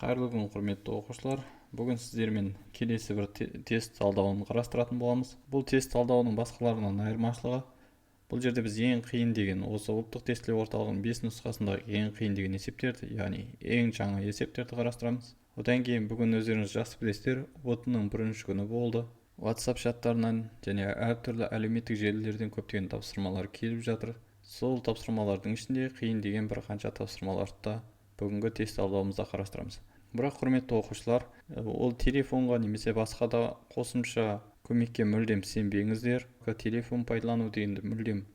Қайырлы күн, құрметті оқушылар. Бүгін сіздермен келесі бір тест талдауын қарастыратын боламыз. Бұл тест талдауының басқаларынан айырмашылығы, бұл жерде біз ең қиын деген, осы ұлттық тестілеу орталығының 5 нұсқасындағы ең қиын деген есептерді, яғни ең жаңа есептерді қарастырамыз. Одан кейін бүгін өздеріңіз жақсы білесіздер, ұбт-ның бірінші күні болды. WhatsApp чаттарынан және әртүрлі әлеуметтік желілерден көптеген тапсырмалар келіп жатыр. Сол тапсырмалардың ішінде қиын деген бір қанша тапсырмаларды да бүгінгі тест талдауымызда қарастырамыз. Бірақ құрметті оқушылар, ол телефонға немесе басқа да қосымша көмекке мүлдем сенбеңіздер. Телефон пайдалану дегенді мүлдем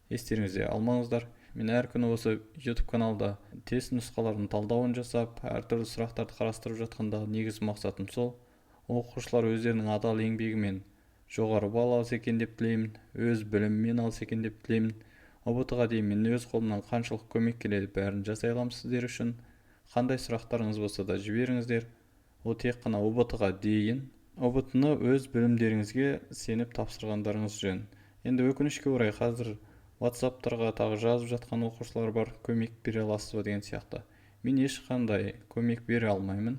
естеріңізде алмаңыздар. Мен әр күні осы YouTube каналда тест нұсқаларын талдауын жасап, әртүрлі сұрақтарды қарастырып жатқанда негізгі мақсатым сол. Оқушылар өздерінің адал еңбегімен жоғары балл алса екен деп тілеймін, өз білімімен алса екен деп тілеймін. ұбт-ға дейін мен өз қолымнан қаншалық көмек келеді бәрін жасай аламын сіздер үшін. Қандай сұрақтарыңыз болса да жіберіңіздер. Ол тек қана ұбт-ға дейін. ұбт-ны өз білімдеріңізге сеніп тапсырғандарыңыз жөн. Енді өкінішке орай қазір WhatsApp-тарға тағы жазып жатқан оқушылар бар, көмек бере аласыз ба деген сияқты. Мен ешқандай көмек бере алмаймын.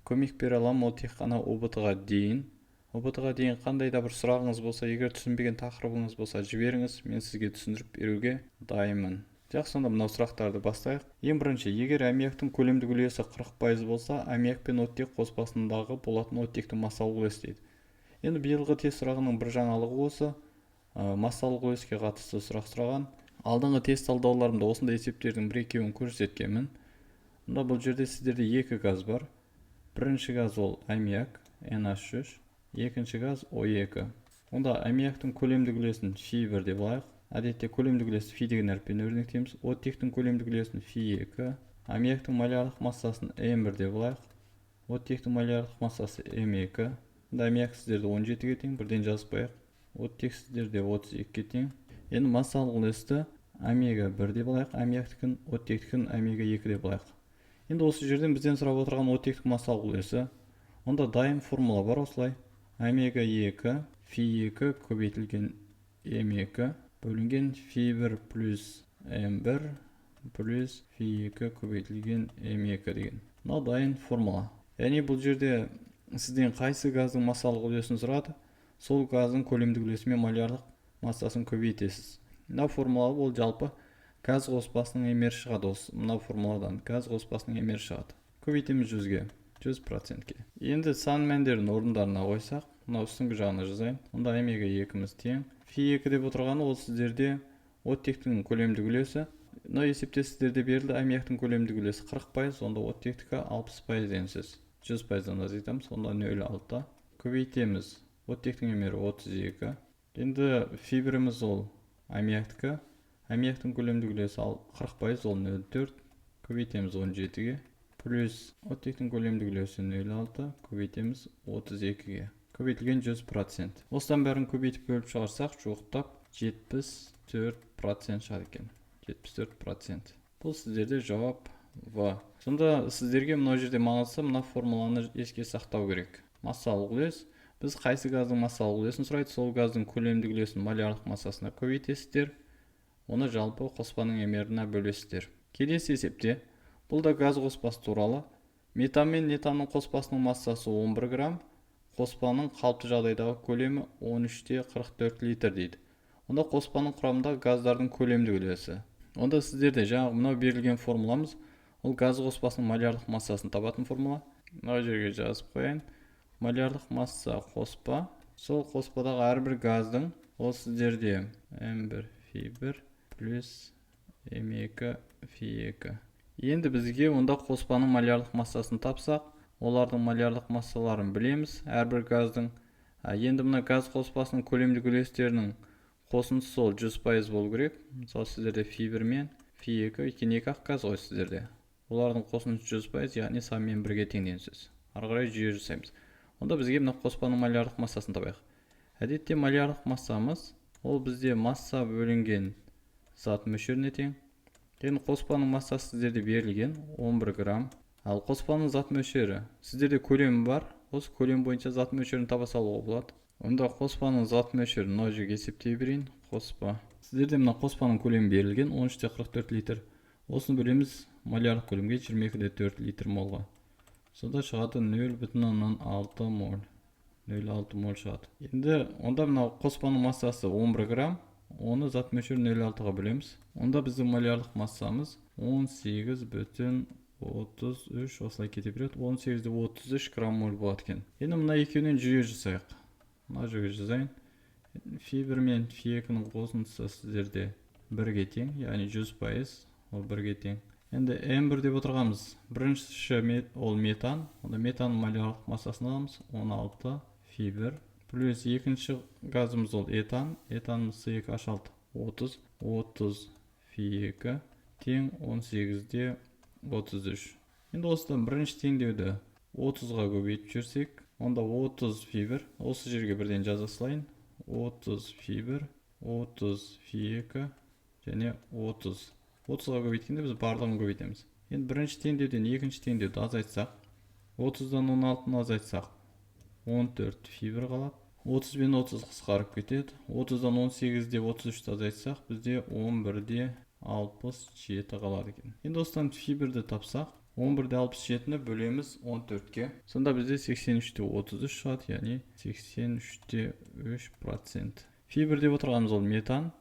Көмек бере аламын, ол тек қана ұбт-ға дейін. ұбт-ға дейін қандай да бір сұрағыңыз болса, егер түсінбеген тақырыбыңыз болса жіберіңіз, мен сізге түсіндіріп беруге дайынмын. Жақсы, сонда мынау сұрақтарды бастайық. Ең бірінші, егер аммиактың көлемдік үлесі 40% болса, аммиак пен оттек қоспасындағы болатын оттектің массалық үлесі дейді. Енді биылғы тест сұрағының бір жаңалығы осы, массалық үлеске қатысты сұрақ сұраған. Алдыңғы тест талдауларымда осындай есептердің бір-екеуін көрсеткенмін. Мұнда бұл жерде сіздерде екі газ бар. Бірінші газ ол аммиак, NH3. Екінші газ O2. Онда аммиактың көлемдік үлесін Фи1 деп алайық. Әдетте көлемдік үлесін Фи деген әріппен өрнектейміз. Оттектің көлемдік үлесін Фи2. Аммиактың молярлық массасын М1 деп алайық. Оттектің молярлық массасы М2. Онда аммиак сіздерде 17-ге тең, бірден жазып қояйық. Оттек сіздерде 32-ге тең. Енді массалық үлесті омега-1 деп алайық. Аммиактікін, оттектікін омега-2 деп алайық. Енді осы жерден бізден сұрап отырған оттектік массалық үлесі. Онда дайын формула бар осылай. Омега-2 Фи2 көбейтілген М2 бөлінген Фи1 плюс М1 плюс Фи2 көбейтілген М2 деген. Мынау дайын формула. Яғни бұл жерде сізден қайсы газдың массалық үлесін сұрады, сол газдың көлемдік үлесі мен молярлық массасын көбейтесіз. Мынау формула ол жалпы газ қоспасының емері шығады. Мынау формуладан газ қоспасының емері шығады. Көбейтеміз 100-ге. 100%-ке. Енді сан мәндерін орындарына қойсақ, мынау үстіңгі жағына жазайын. Онда омега-2-міз тең. Фи2 деп отырғаны ол сіздерде оттектің көлемдік үлесі. Мынау есепте сіздерде берілді, аммиактың көлемдік үлесі 40%, онда оттектікі 60% денсіз. 100%-дан азайтамыз, онда 0,6. Көбейтеміз. Оттектің емері 32. Енді Фи1-міз ол аммиактікі. Аммиактың көлемдік үлесі 40%, ол 0,4. Көбейтеміз 17-ге. Плюс оттектің көлемдік үлесі 0,6, көбейтеміз 32-ге. Көбейтілген 100%. Осыдан бәрін көбейтіп бөліп шығарсақ, жоқтап 74% шығады екен. 74%. Бұл сіздерде жауап В. Сонда сіздерге мынау жерде маңызды мына формуланы еске сақтау керек. Массалық үлес. Біз қайсы газдың массалық үлесін сұрайды, сол газдың көлемдік үлесін молярлық массасына көбейтесіздер. Оны жалпы қоспаның емеріне бөлесіздер. Келесі есепте бұл да газ қоспасы туралы. Метан мен метанның қоспасының массасы 11 грамм, қоспаның қалыпты жағдайдағы көлемі 13,44 литр дейді. Онда қоспаның құрамындағы газдардың көлемдік үлесі. Онда сіздерде жаңағы мынау берілген формуламыз, ол газ қоспасының молярлық массасын табатын формула. Мына жерге жазып қояйын. Молярлық масса қоспа. Сол қоспадағы әрбір газдың, ол сіздерде М1 Фи1 плюс М2 Фи2. Енді бізге онда қоспаның молярлық массасын тапсақ, олардың молярлық массаларын білеміз, әрбір газдың. Енді мына газ қоспасының көлемдік үлестерінің қосындысы сол 100% болу керек. Мысалы сіздерде Фи1 мен Фи2, өйткені екі ақ газ ғой сіздерде. Олардың қосындысы 100%, яғни санмен бірге тең денсіз. Ары қарай жүйе жасаймыз. Онда бізге мына қоспаның молярлық массасын табайық. Әдетте молярлық массамыз, ол бізде масса бөлінген зат мөлшеріне тең. Енді қоспаның массасы сіздерде берілген 11 грамм. Ал қоспаның зат мөлшері сіздерде көлемі бар. Осы көлем бойынша зат мөлшерін таба салуға болады. Онда қоспаның зат мөлшерін мына жерге есептей берейін. Қоспа. Сіздерде мына қоспаның көлемі берілген 13,44 литр. Осыны бөлеміз молярлық көлемге 22,4 литр молға. Сонда шығады 0,6 моль. 0,6 моль шығады. Енді онда мынау қоспаның массасы 11 грамм, оны зат мөлшері 0,6-ға бөлеміз. Онда біздің молярлық массамыз 18,33 осылай кете береді. 18,33 грамм моль болады екен. Енді мына екеуінен жүйе жасайық. Мына жүйе жазайын. Фи1 мен Фи2-нің қосындысы сіздерде 1-ге тең, яғни 100%, ол 1-ге тең. Енді М1 деп отырғанымыз, бірінші ол метан, онда метанның молярлық массасын аламыз, 16 Фи1, плюс екінші газымыз ол этан, этанымыз С2H6, 30 Фи2, тең 18-де 33. Енді осыдан бірінші теңдеуді 30-ға көбейтіп жүрсек, онда 30 Фи1, осы жерге бірден жаза салайын, 30 Фи1, 30 Фи2 және 30. 30-ға көбейткенде біз барлығын көбейтеміз. Енді бірінші теңдеуден екінші теңдеуді азайтсақ, 30-дан 16-ны азайтсақ, 14 Фи1 қалады. 30 пен 30 қысқарып кетеді. 30-дан 18-де 33-ті азайтсақ, бізде 11-де 67 қалады екен. Енді осыдан Фи1-ді тапсақ, 11-де 67-ні бөлеміз 14-ке. Сонда бізде 83-де 33 шығады, яғни 83-де 3%. Фи1 деп отырғанымыз ол метан.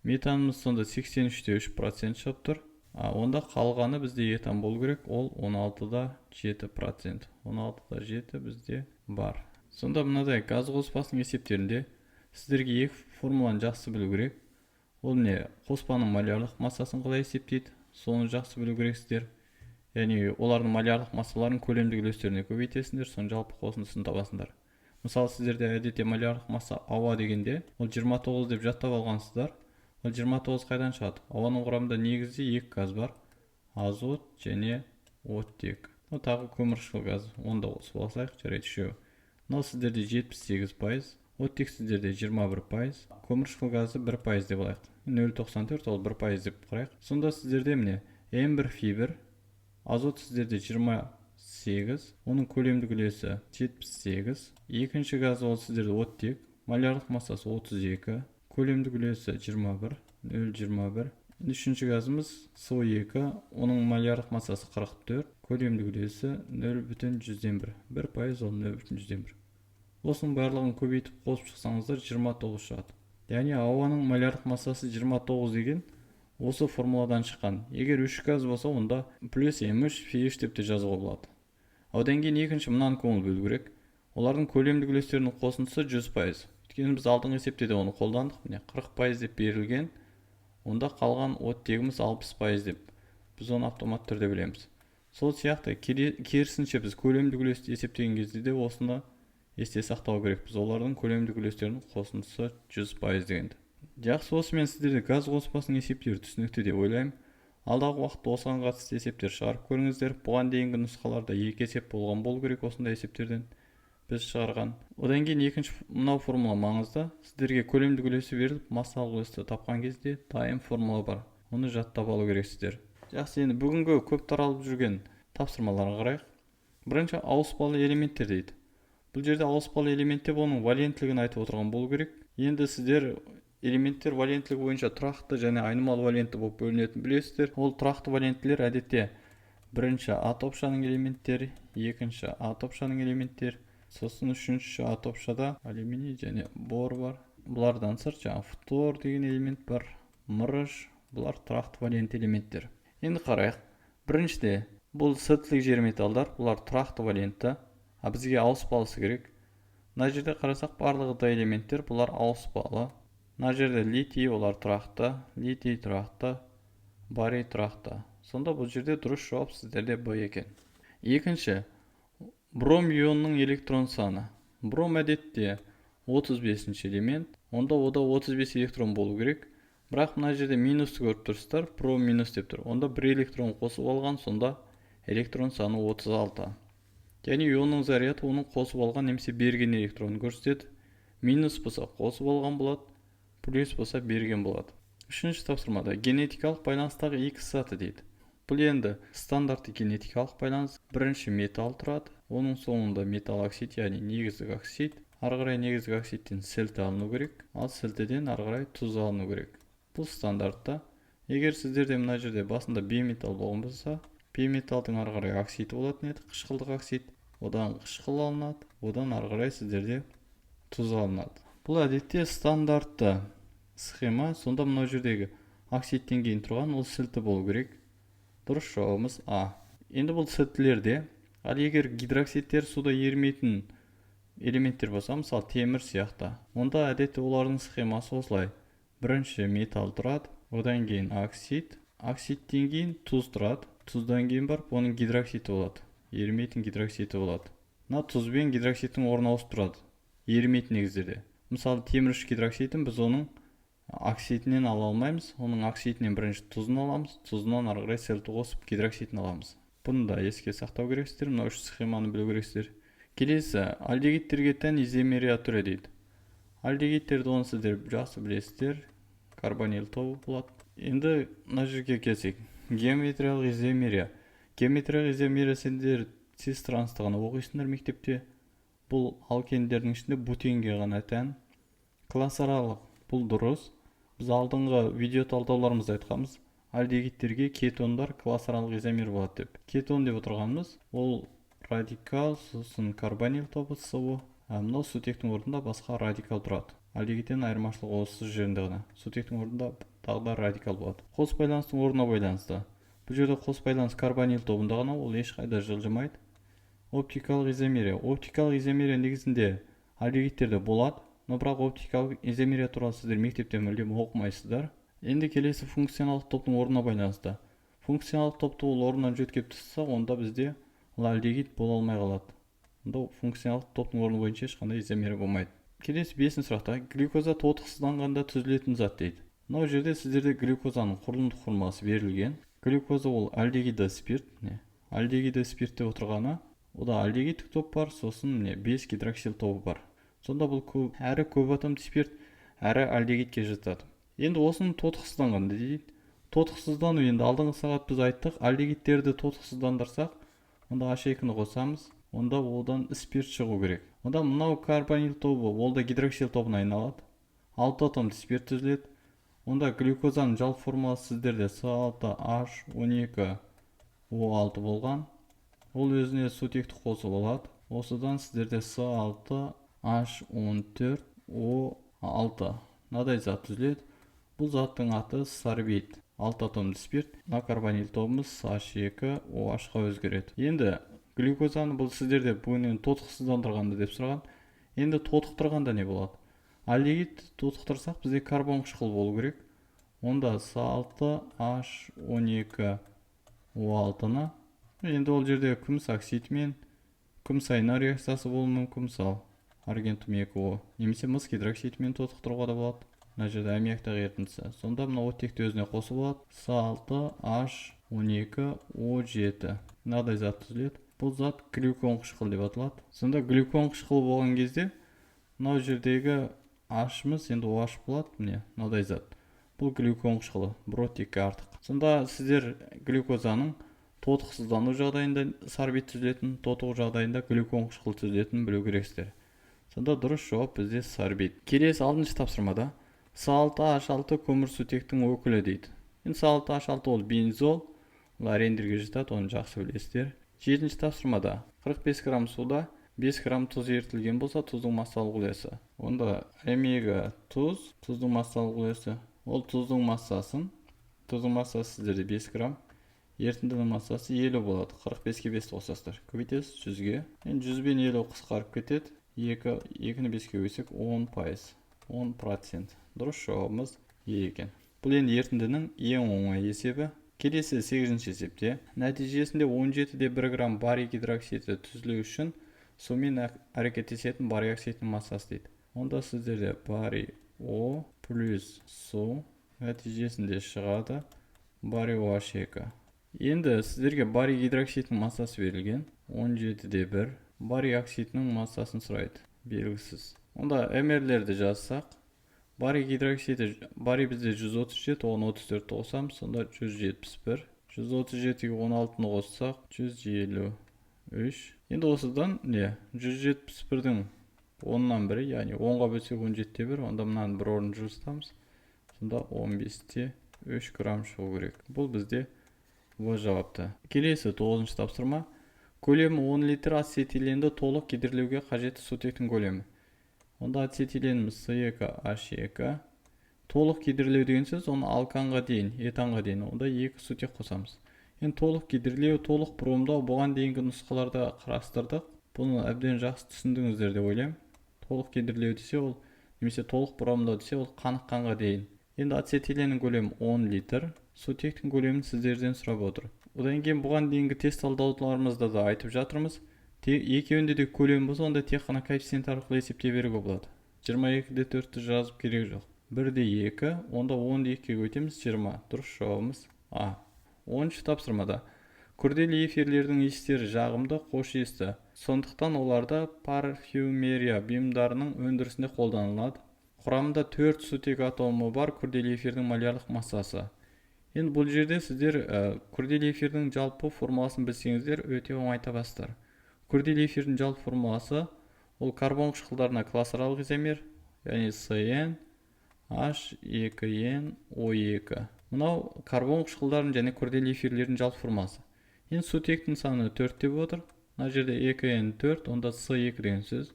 Метанымыз сонда 83-де 3% шығып тұр. Онда қалғаны бізде этан болу керек, ол 16-да 7%. 16-да 7 бізде бар. Сонда мынадай газ қоспасының есептерінде сіздерге екі формуланы жақсы білу керек. Ол не? Қоспаның молярлық массасын қалай есептейді? Соны жақсы білу керексіздер. Яғни олардың молярлық массаларын көлемдік үлестеріне көбейтесіңдер, соның жалпы қосындысын табасыңдар. Мысалы, сіздерде әдетте молярлық масса ауа дегенде, ол 29 деп жаттап алғансыздар. Ол 29 қайдан шығады? Ауаның құрамында негізде екі газ бар. Азот және оттек. Тағы көмірқышқыл газ. Онда қосып алсақ, жарайды үшеуі. Мынау сіздерде 78%, оттек сіздерде 21%, көмірқышқыл газы 1% деп алайық. 0,94 ол 1% деп қарайық. Сонда сіздерде міне М1 Фи1, азот сіздерде 28, оның көлемдік үлесі 78. Екінші газ ол сіздерде оттек, молярлық массасы 32. Көлемдік үлесі 21, 0,21. Үшінші газымыз С2, оның молярлық массасы 44, көлемдік үлесі 0,101. 1% ол 0,101. Осының барлығын көбейтіп қосып шықсаңыздар 29 шығады. Яғни ауаның молярлық массасы 29 деген осы формуладан шыққан. Егер 3 газ болса, онда плюс М3 Фи3 деп те жазуға болады. Одан кейін екінші мынаны көңіл бөлу керек. Олардың көлемдік үлестерінің қосындысы 100%. Өйткені біз алдыңғы есепте де оны қолдандық. Міне 40% деп берілген. Онда қалған оттегіміз 60% деп. Біз оны автомат түрде білеміз. Сол сияқты керісінше біз көлемдік үлесті есептеген кезде де осыны есте сақтау керекпіз. Олардың көлемдік үлестерінің қосындысы 100% дегенді. Жақсы, осымен сіздерде газ қоспасының есептері түсінікті деп ойлаймын. Алдағы уақытта осыған қатысты есептер шығарып көріңіздер. Бұған дейінгі нұсқаларда екі есеп болған болу керек осындай есептерден біз шығарған. Одан кейін екінші мынау формула маңызды. Сіздерге көлемдік үлесі беріліп, массалық үлесті тапқан кезде дайын формула бар. Оны жаттап алу керексіздер. Жақсы, енді бүгінгі көп таралып жүрген тапсырмаларға қарайық. Бірінші ауыспалы элементтер дейді. Бұл жерде ауыспалы элемент деп оның валенттілігін айтып отырған болу керек. Енді сіздер элементтер валенттілігі бойынша тұрақты және айнымалы валентті болып бөлінетінін білесіздер. Ол тұрақты валенттілер әдетте бірінші А топшаның элементтері, екінші А топшаның элементтері, сосын үшінші А топшада алюминий және бор бар. Бұлардан сырт жаңағы фтор деген элемент бар, мырыш, бұлар тұрақты валент элементтер. Енді қарайық. Біріншіде бұл сілтілік жер металдар, бұлар тұрақты валентті, бізге ауыспалысы керек. Мына жерде қарасақ барлығы да элементтер, бұлар ауыспалы. Мына жерде литий, олар тұрақты, литий тұрақты, барий тұрақты. Сонда бұл жерде дұрыс жауап сіздерде Б екен. Екінші, бром ионының электрон саны. Бром әдетте 35-ші элемент, онда ода 35 электрон болу керек. Бірақ мына жерде минусты көріп тұрсыздар, бром минус деп тұр. Онда бір электрон қосып алған, сонда электрон саны 36. Яғни ионның заряды оның қосып алған немесе берген электронын көрсетеді. Минус болса қосып алған болады, плюс болса берген болады. Үшінші тапсырмада генетикалық байланыстағы екі саты дейді. Бұл енді стандартты генетикалық байланыс. Бірінші металл тұрады, оның соңында металл оксид, яғни негізгі оксид. Ары қарай негізгі оксидтен сілті алыну керек, ал сілтіден ары қарай тұз алыну керек. Бұл стандартта. Егер сіздерде мына жерде басында бейметалл болған болса, бейметалдың ары қарай оксиді болатын еді, қышқылдық оксид. Одан қышқыл алынады, одан ары қарай сіздерде тұз алынады. Бұл әдетте стандартты схема. Сонда мынау жердегі оксидтен кейін тұрған ол сілті болу керек. Дұрыс жауабымыз А. Енді бұл сілтілерде, ал егер гидроксидтер суда ерімейтін элементтер болса, мысалы темір сияқты, онда әдетте олардың схемасы осылай. Бірінші металл тұрады, одан кейін оксид, оксидтен кейін тұз тұрады, тұздан кейін барып оның гидроксиді болады, ерімейтін гидроксиді болады. Мына тұз бен гидроксидтің орны ауысып тұрады ерімейтін негіздерде. Мысалы темір гидроксидін біз оның оксидінен ала алмаймыз, оның оксидінен бірінші тұзын аламыз, тұзынан ары қарай сілті қосып гидроксидін аламыз. Бұны да еске сақтау керексіздер, мына үш схеманы білу керексіздер. Келесі, альдегидтерге тән изомерия түрі дейді. Альдегидтерді оны сіздер жақсы білесіздер, карбонил тобы болады. Енді мына жерге келсек, геометриялық изомерия. Геометриялық изомерия сендер сіз транстығаны оқисыңдар мектепте. Бұл алкендердің ішінде бутенге ғана тән. Классаралық бұл дұрыс. Біз алдыңғы видео талдауларымызда айтқанбыз, альдегидтерге кетондар классаралық изомер болады деп. Кетон деп отырғанымыз ол радикал, сосын карбонил тобы СО. Мынау сутектің орнында басқа радикал тұрады. Альдегидтен айырмашылығы осы жерінде ғана. Сутектің орнында тағы да радикал болады. Қос байланыстың орнына байланысты. Бұл жерде қос байланыс карбонил тобында ғана, ол ешқайда жылжымайды. Оптикалық изомерия. Оптикалық изомерия негізінде альдегидтерде болады, но бірақ оптикалық изомерия туралы сіздер мектепте мүлдем оқымайсыздар. Енді келесі функционалдық топтың орнына байланысты. Функционалдық топты ол орнынан жөткеп тастаса, онда бізде альдегид бола алмай қалады. Онда функционалдық топтың орны бойынша ешқандай изомерия болмайды. Келесі 5-ші сұрақта глюкоза тотықсызданғанда түзілетін зат дейді. Мынау жерде сіздерде глюкозаның құрылымдық формуласы берілген. Глюкоза ол альдегиді спирт, альдегиді спирт деп отырғаны, ода альдегидтік топ бар, сосын 5 гидроксил тобы бар. Сонда бұл әрі көп атомды спирт, әрі альдегидке жатады. Енді осының тотықсызданғанда дейді. Тотықсыздану, енді алдыңғы сағат біз айттық, альдегидтерді тотықсыздандырсақ, онда H2-ні қосамыз, онда одан спирт шығу керек. Онда мынау карбонил тобы, ол да гидроксил тобына айналады. 6 атомды спирт түзіледі. Онда глюкозаның жалпы формуласы сіздерде С6H12O6 болған. Ол өзіне сутекті қосып алады. Осыдан сіздерде С6H14O6 мынадай зат түзіледі. Бұл заттың аты сорбит. 6 атомды спирт. Мына карбонил тобымыз H2OH-ға өзгереді. Енді глюкозаны бұл сіздерде бүгінен тотықсыздандырғанда деп сұраған. Енді тотықтырғанда не болады? Альдегид тотықтырсақ бізде карбон қышқыл болу керек. Онда С6H12O6-ны енді ол жерде күміс оксидмен күміс айна реакциясы болуы мүмкін, мысалы аргентум 2O, немесе мыс гидроксидмен тотықтыруға да болады. Мына жерде аммиактағы ерітіндісі. Сонда мына оттекті өзіне қосып алады. С6H12O7 мынадай зат түзіледі. Бұл зат глюкон қышқыл деп аталады. Сонда глюкон қышқыл болған кезде мынау жердегі H-мыз енді OH болады. Міне мынадай зат. Бұл глюкон қышқылы, бір оттекке артық. Сонда сіздер глюкозаның тотықсыздану жағдайында сорбит түзілетін, тотығу жағдайында глюкон қышқыл түзілетін білу керексіздер. Сонда дұрыс жауап бізде сорбит. Келесі 6-шы тапсырмада С6H6 көмірсутектің өкілі дейді. Енді С6H6 ол бензол, ол арендерге жатады, оны жақсы білесіздер. 7-ші тапсырмада 45 грамм суда 5 грамм тұз ерітілген болса, тұздың массалық үлесі. Онда омега тұз, тұздың массалық үлесі. Ол тұздың массасы сіздерде 5 грамм. Ерітіндінің массасы 50 болады. 45-ке 5 қосасыздар. Көбейтесіз 100-ге. Енді 100 бен 50 қысқарып кетеді. 2-ні 5-ке өсек 10%. 10%. Дұрыс жауабымыз Е екен. Бұл енді ерітіндінің ең оңай есебі. Келесі 8-ші есепте. Нәтижесінде 17-де 1 грамм барий гидроксиді түзілу үшін сумен әрекеттесетін барий оксидінің массасы дейді. Онда сіздерде барий О плюс су нәтижесінде шығады барий OH2. Енді сіздерге барий гидроксидінің массасы берілген. 17-де 1. Барий оксидінің массасын сұрайды. Белгісіз. Онда мрлерді жазсақ, барий гидроксиді, барий бізде 137, оған 34 қосамыз, сонда 171. 137-ге 16-ны қоссақ, 153. Енді осыдан 171-дің 10-нан бірі, яғни 10-ға бөлсек 17-де 1, онда мынаны бір орын жылыстамыз. Сонда 15-те 3 грамм шығу керек. Бұл бізде В жауапты. Келесі 9-шы тапсырма. Көлемі 10 литр ацетиленді толық гидрлеуге қажетті сутектің көлемі. Онда ацетиленіміз С2H2. Толық гидрлеу деген сөз, оны алканға дейін, этанға дейін, онда 2 сутек қосамыз. Енді толық гидрлеу, толық бромдау бұған дейінгі нұсқаларда қарастырдық. Бұны әбден жақсы түсіндіңіздер деп ойлаймын. Толық гидрлеу десе ол, немесе толық бромдау десе ол қаныққанға дейін. Енді ацетиленнің көлемі 10 литр, сутектің көлемін сіздерден сұрап отыр. Одан кейін бұған дейінгі тест талдауларымызда да айтып жатырмыз. Екеуінде де көлем болса, онда тек қана коэффициент арқылы есептей беруге болады. 22-де 4-ті жазып керек жоқ. 1-де 2, онда 10-ді 2-ге өтеміз, 20. Дұрыс жауабымыз А. 10-шы тапсырмада. Күрделі эфирлердің иістері жағымды, қош иісті. Сондықтан оларда парфюмерия бұйымдарының өндірісінде қолданылады. Құрамында 4 сутек атомы бар күрделі эфирдің молярлық массасы. Енді бұл жерде сіздер күрделі эфирдің жалпы формуласын білсеңіздер өте оңай табасыздар. Күрделі эфирдің жалпы формуласы ол карбон қышқылдарына классаралық изомер, яғни CN H2NO2. Мынау карбон қышқылдарын және күрделі эфирлердің жалпы формуласы. Енді сутектің саны 4 деп отыр. Мына жерде 2N4, онда C2 деген сөз.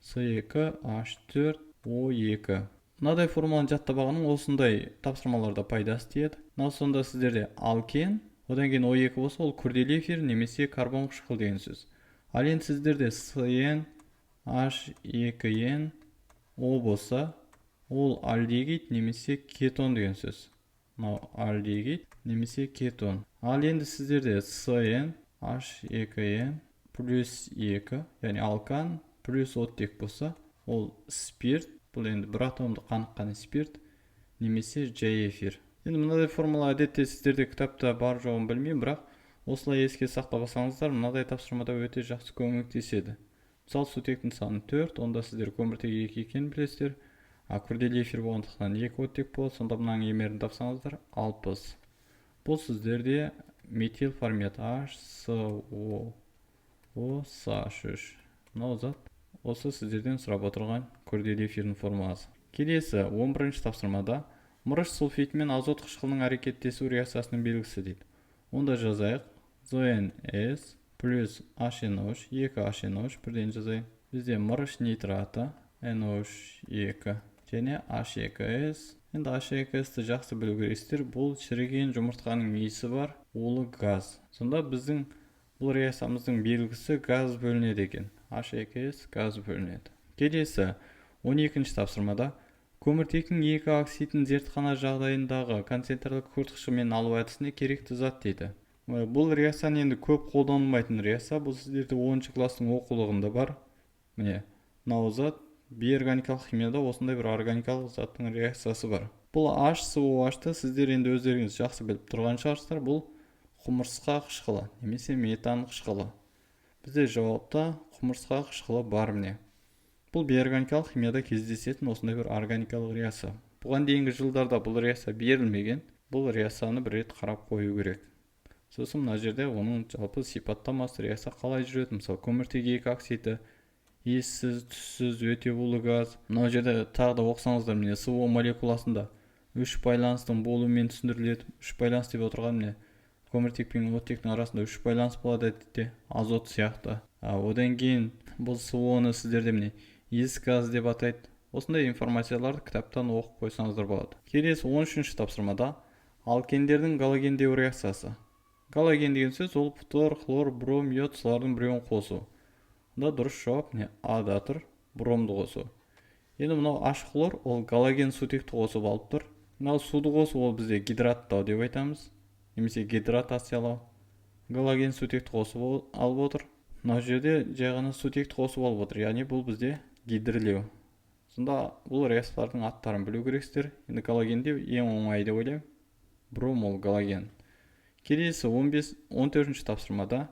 C2H4O2. Мынадай формуланы жаттабағының осындай тапсырмаларда пайдасы тиеді. Мынау сонда сіздерде алкен, одан кейін O2 болса, ол күрделі эфир немесе карбон қышқыл деген сөз. Ал енді сіздерде CN H2N O болса, ол альдегид немесе кетон деген сөз. Мынау альдегид немесе кетон. Ал енді сіздерде CN H2N плюс 2, яғни алкан плюс оттек болса, ол спирт, бұл енді бір атомды қаныққан спирт немесе жай эфир. Енді мынадай формула әдетте сіздерде кітапта бар жоғын білмеймін, бірақ осылай еске сақтап алсаңыздар, мынадай тапсырмада өте жақсы көмектеседі. Мысалы, сутектің саны 4, онда сіздер көміртегі 2 екенін білесіздер. Күрделі эфир болғандықтан 2 оттек болады, сонда мынаның емерін тапсаңыздар 60. Бұл сіздерде метил формат HCOOH3. Мынау зат осы сіздерден сұрап отырған күрделі эфирдің формуласы. Келесі 11-ші тапсырмада мырыш сульфиті мен азот қышқылының әрекеттесу реакциясының белгісі дейді. Онда жазайық. ZnS плюс HNO3, 2 HNO3 бірден жазайық. Бізде мырыш нитраты NO2 және H2S. Енді H2S-ті жақсы білу керексіздер. Бұл шіріген жұмыртқаның иісі бар, улы газ. Сонда біздің бұл реакциямыздың белгісі газ бөлінеді екен. H2S газ бөлінеді. Келесі 12-ші тапсырмада көміртектің 2 оксидін зертхана жағдайындағы концентрлік күртқышымен алу әдісіне керекті зат дейді. Бұл реакцияны енді көп қолданылмайтын реакция. Бұл сіздерде 10-шы кластың оқулығында бар. Міне, мынау зат бейорганикалық химияда осындай бір органикалық заттың реакциясы бар. Бұл HCOH-ты сіздер енді өздеріңіз жақсы біліп тұрған шығарсыздар. Бұл құмырсқа қышқылы немесе метан қышқылы. Бізде жауапта құмырсқа қышқылы бар міне. Бұл бейорганикалық химияда кездесетін осындай бір органикалық реакция. Бұған дейінгі жылдарда бұл реакция берілмеген. Бұл реакцияны бір рет қарап қою керек. Сосын мына жерде оның жалпы сипаттамасы реакция қалай жүреді. Мысалы, көміртегі 2 оксиді иіссіз, түссіз, өте улы газ. Мына жерде тағы да оқысаңыздар, міне СО молекуласында 3 байланыстың болуымен түсіндіріледі. 3 байланыс деп отырған міне көміртек пен оттектің арасында 3 байланыс болады әдетте, азот сияқты. Одан кейін бұл СО-ны сіздерде міне иіс газ деп атайды. Осындай информацияларды кітаптан оқып қойсаңыздар болады. Келесі 13-ші тапсырмада алкендердің галогендеу реакциясы. Галоген деген сөз ол фтор, хлор, бром, йод солардың біреуін қосу. Онда дұрыс жауап не А-да тұр, бромды қосу. Енді мынау H хлор ол галоген сутекті қосып алып тұр. Мынау суды қосу ол бізде гидраттау деп айтамыз, немесе гидратациялау. Галоген сутекті қосып алып отыр. Мына жерде жай ғана сутекті қосып алып отыр, яғни бұл бізде гидрлеу. Сонда бұл реакциялардың аттарын білу керексіздер. Енді галогендеу ең оңай деп ойлаймын. Бром ол галоген. Келесі 14-ші тапсырмада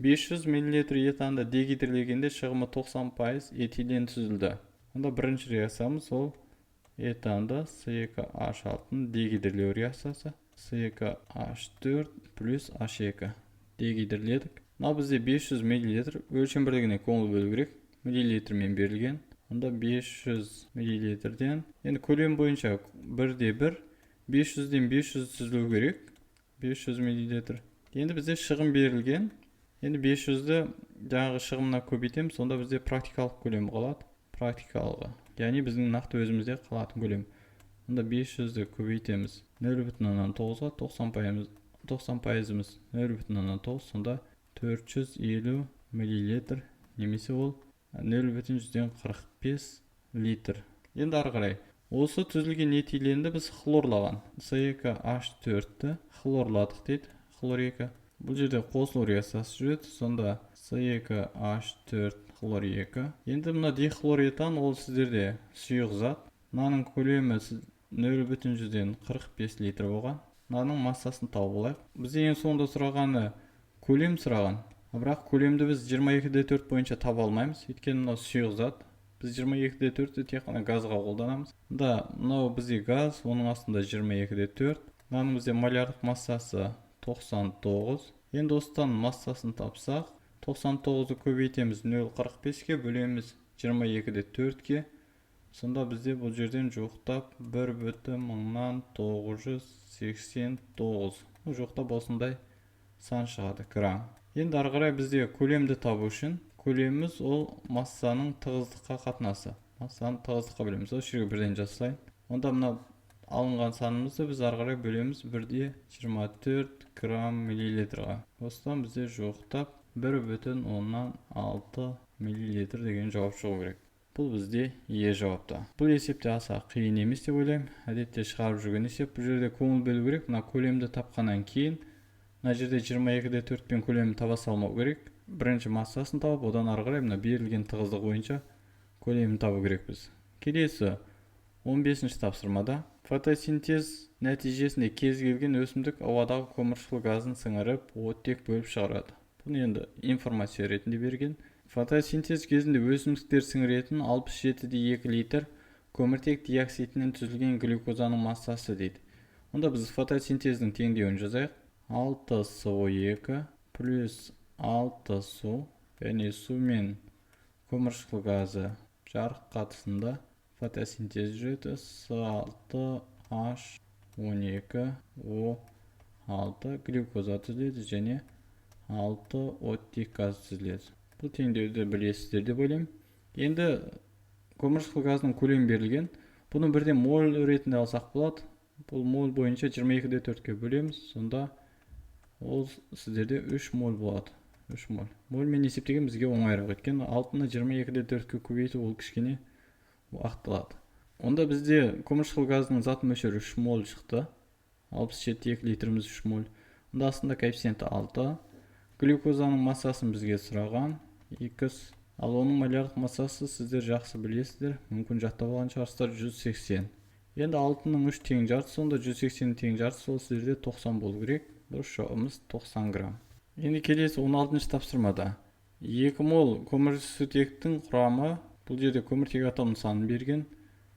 500 мл этанды дегидрлегенде шығымы 90% этилен түзілді. Онда бірінші реакциямыз ол этанды C2H6 дегидрлеу реакциясы. C2H4 плюс H2 дегидрледік. Мынау бізде 500 мл өлшем бірлігіне көңіл бөлу керек. Миллилитрмен берілген. Онда 500 мл-ден енді көлем бойынша 1-де 1, 500-ден 500 түзілу керек. 500 мл Енді бізде шығым берілген. Енді 500-ді жаңағы шығымына көбейтеміз, сонда бізде практикалық көлем қалады. Практикалығы. Яғни біздің нақты өзімізде қалатын көлем. Онда 500-ді көбейтеміз 0,9-ға, 90%-іміз 0,9, сонда 450 мл, немесе ол 0,45 литр. Енді ары қарай осы түзілген этиленді біз хлорлаған. С2H4-ті хлорладық дейді. Хлор 2. Бұл жерде қосылу реакциясы жүреді. Сонда С2H4 хлор 2. Енді мына дихлоретан ол сіздерде сұйық зат. Мынаның көлемі 0,45 литр болған. Мынаның массасын тауып алайық. Біз ең соңында сұрағаны көлем сұраған. Бірақ көлемді біз 22,4 бойынша таба алмаймыз. Өйткені мынау сұйық зат. Біз 22,4-ті тек қана газға қолданамыз. Мынау бізде газ, оның астында 22,4. Мынаның бізде малярдық массасы 99. Енді осыдан массасын тапсақ, 99-ды көбейтеміз 0,45-ке, бөлеміз 22,4-ке. Сонда бізде бұл жерден жоқтап 1,989. Жоқтап осындай сан шығады, грамм. Енді ары қарай бізде көлемді табу үшін көлеміміз ол массаның тығыздыққа қатынасы. Массаның тығыздыққа бөлеміз. Осы жерге бірден жасайын. Онда мына алынған санымызды біз ары қарай бөлеміз 1,24 грамм миллилитрға. Осыдан бізде жоқтап 1,6 миллилитр деген жауап шығу керек. Бұл бізде е жауапта. Бұл есепте аса қиын емес деп ойлаймын. Әдетте шығарып жүрген есеп. Бұл жерде көңіл бөлу керек. Мына көлемді тапқаннан кейін мына жерде 22,4 пен көлемін таба салмау керек. Бірінші массасын тауып, одан ары қарай мына берілген тығыздық бойынша көлемін табу керекпіз. Келесі 15-ші тапсырмада фотосинтез нәтижесінде кез келген өсімдік ауадағы көмірқышқыл газын сіңіріп, оттек бөліп шығарады. Бұны енді информация ретінде берген. Фотосинтез кезінде өсімдіктер сіңіретін 67,2 литр көміртек диоксидінен түзілген глюкозаның массасы дейді. Онда біз фотосинтездің теңдеуін жазайық. 6CO2 плюс 6 су, яғни су мен көмірқышқыл газы жарық қатысында фотосинтез жүреді. С6H12O6 глюкоза түзіледі және 6 оттек газ түзіледі. Бұл теңдеуді білесіздер деп ойлаймын. Енді көмірқышқыл газының көлемі берілген. Бұны бірден моль ретінде алсақ болады. Бұл моль бойынша 22,4-ке бөлеміз. Сонда ол сіздерде 3 моль болады. 3 моль. Мольмен есептеген бізге оңайырақ, өйткені 6-ны 22,4-ке көбейту ол кішкене уақыт. Онда бізде көмірқышқыл газының зат мөлшері 3 моль шықты. 67,2 литріміз 3 моль. Онда астында коэффициенті 6. Глюкозаның массасын бізге сұраған X. Ал оның малярдық массасы сіздер жақсы білесіздер. Мүмкін жаттап алған шығарсыздар, 180. Енді 6-ның 3 тең жартысы, онда 180 тең жартысы, ол сіздерде 90 болу керек. Дұрыс жауабымыз 90 грамм. Енді келесі 16-шы тапсырмада 2 мол көмірсутектің құрамы, бұл жерде көміртек атомның саны берген,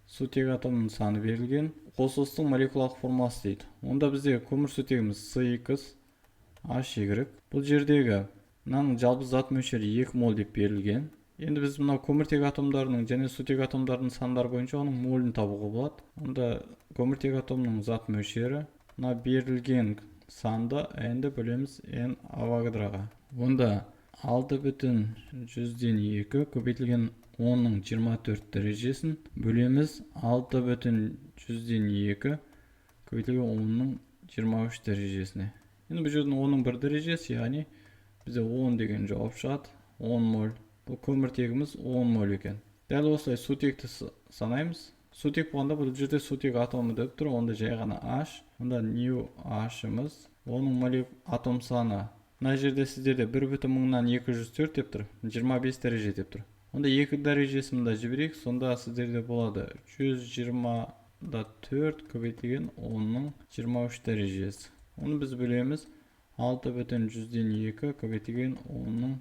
сутек атомның саны берілген, қосылыстың молекулалық формуласы дейді. Онда бізде көмірсутегіміз С2H2. Бұл жердегі мынаның жалпы зат мөлшері 2 мол деп берілген. Енді біз мына көміртек атомдарының және сутек атомдарының сандары бойынша оның молін табуға болады. Онда көміртек атомның зат мөлшері мына берілген санды n-ді бөлеміз n авогадроға. Онда 6,2 көбейтілген 10-ның 24 дәрежесін бөлеміз 6,2 көбейтілген 10-ның 23 дәрежесіне. Енді бұл жердің 10-ның 1 дәрежесі, яғни бізде 10 деген жауап шығады. 10 моль. Бұл көміртегіміз 10 моль екен. Дәл осылай сутекті санаймыз. Сутек болғанда бұл жерде сутек атомы деп тұр, онда жай ғана H. Онда new H-ымыз, оның атом саны. Мына жерде сіздерде 1,204 деп тұр, 25 дәреже деп тұр. Онда 2 дәрежесі мында жіберейік, сонда сіздерде болады 124 көбейтілген 10-ның 23 дәрежесі. Оны біз бөлеміз 6,2 көбейтілген 10-ның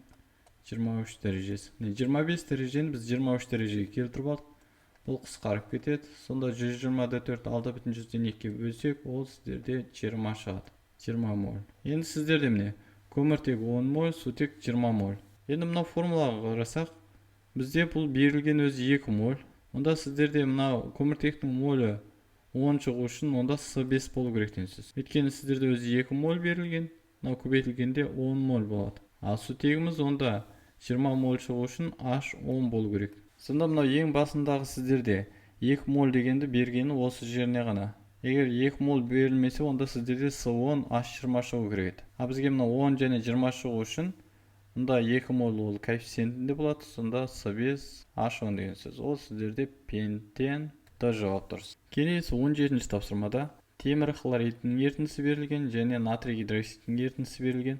23 дәрежесі. 25 дәрежені біз 23 дәрежеге келтіріп алдық. Бұл қысқарып кетеді. Сонда 124 6,2-ке бөлсек, ол сіздерде 20 шығады. 20 моль. Енді сіздерде міне көміртек 10 моль, сутек 20 моль. Енді мына формулаға қарасақ, бізде бұл берілген өзі 2 моль. Онда сіздерде мына көміртектің молі 10 шығу үшін онда С5 болу керек дейсіз. Өйткені сіздерде өзі 2 моль берілген. мынау көбейтілгенде 10 моль болады. Ал сутегіміз онда 20 моль шығу үшін H 10 болу керек. Сонда мынау ең басындағы сіздерде 2 моль дегенді бергені осы жеріне ғана. Егер 2 моль берілмесе, онда сіздерде С10 H20 шығу керек еді. А бізге мынау 10 және 20 шығу үшін мұнда 2 моль ол коэффициентінде болады. Сонда С5 H10 деген сөз. Ол сіздерде пентен Д жауап дұрыс. Келесі 17-ші тапсырмада темір хлоридінің ерітіндісі берілген және натрий гидроксидінің ерітіндісі берілген.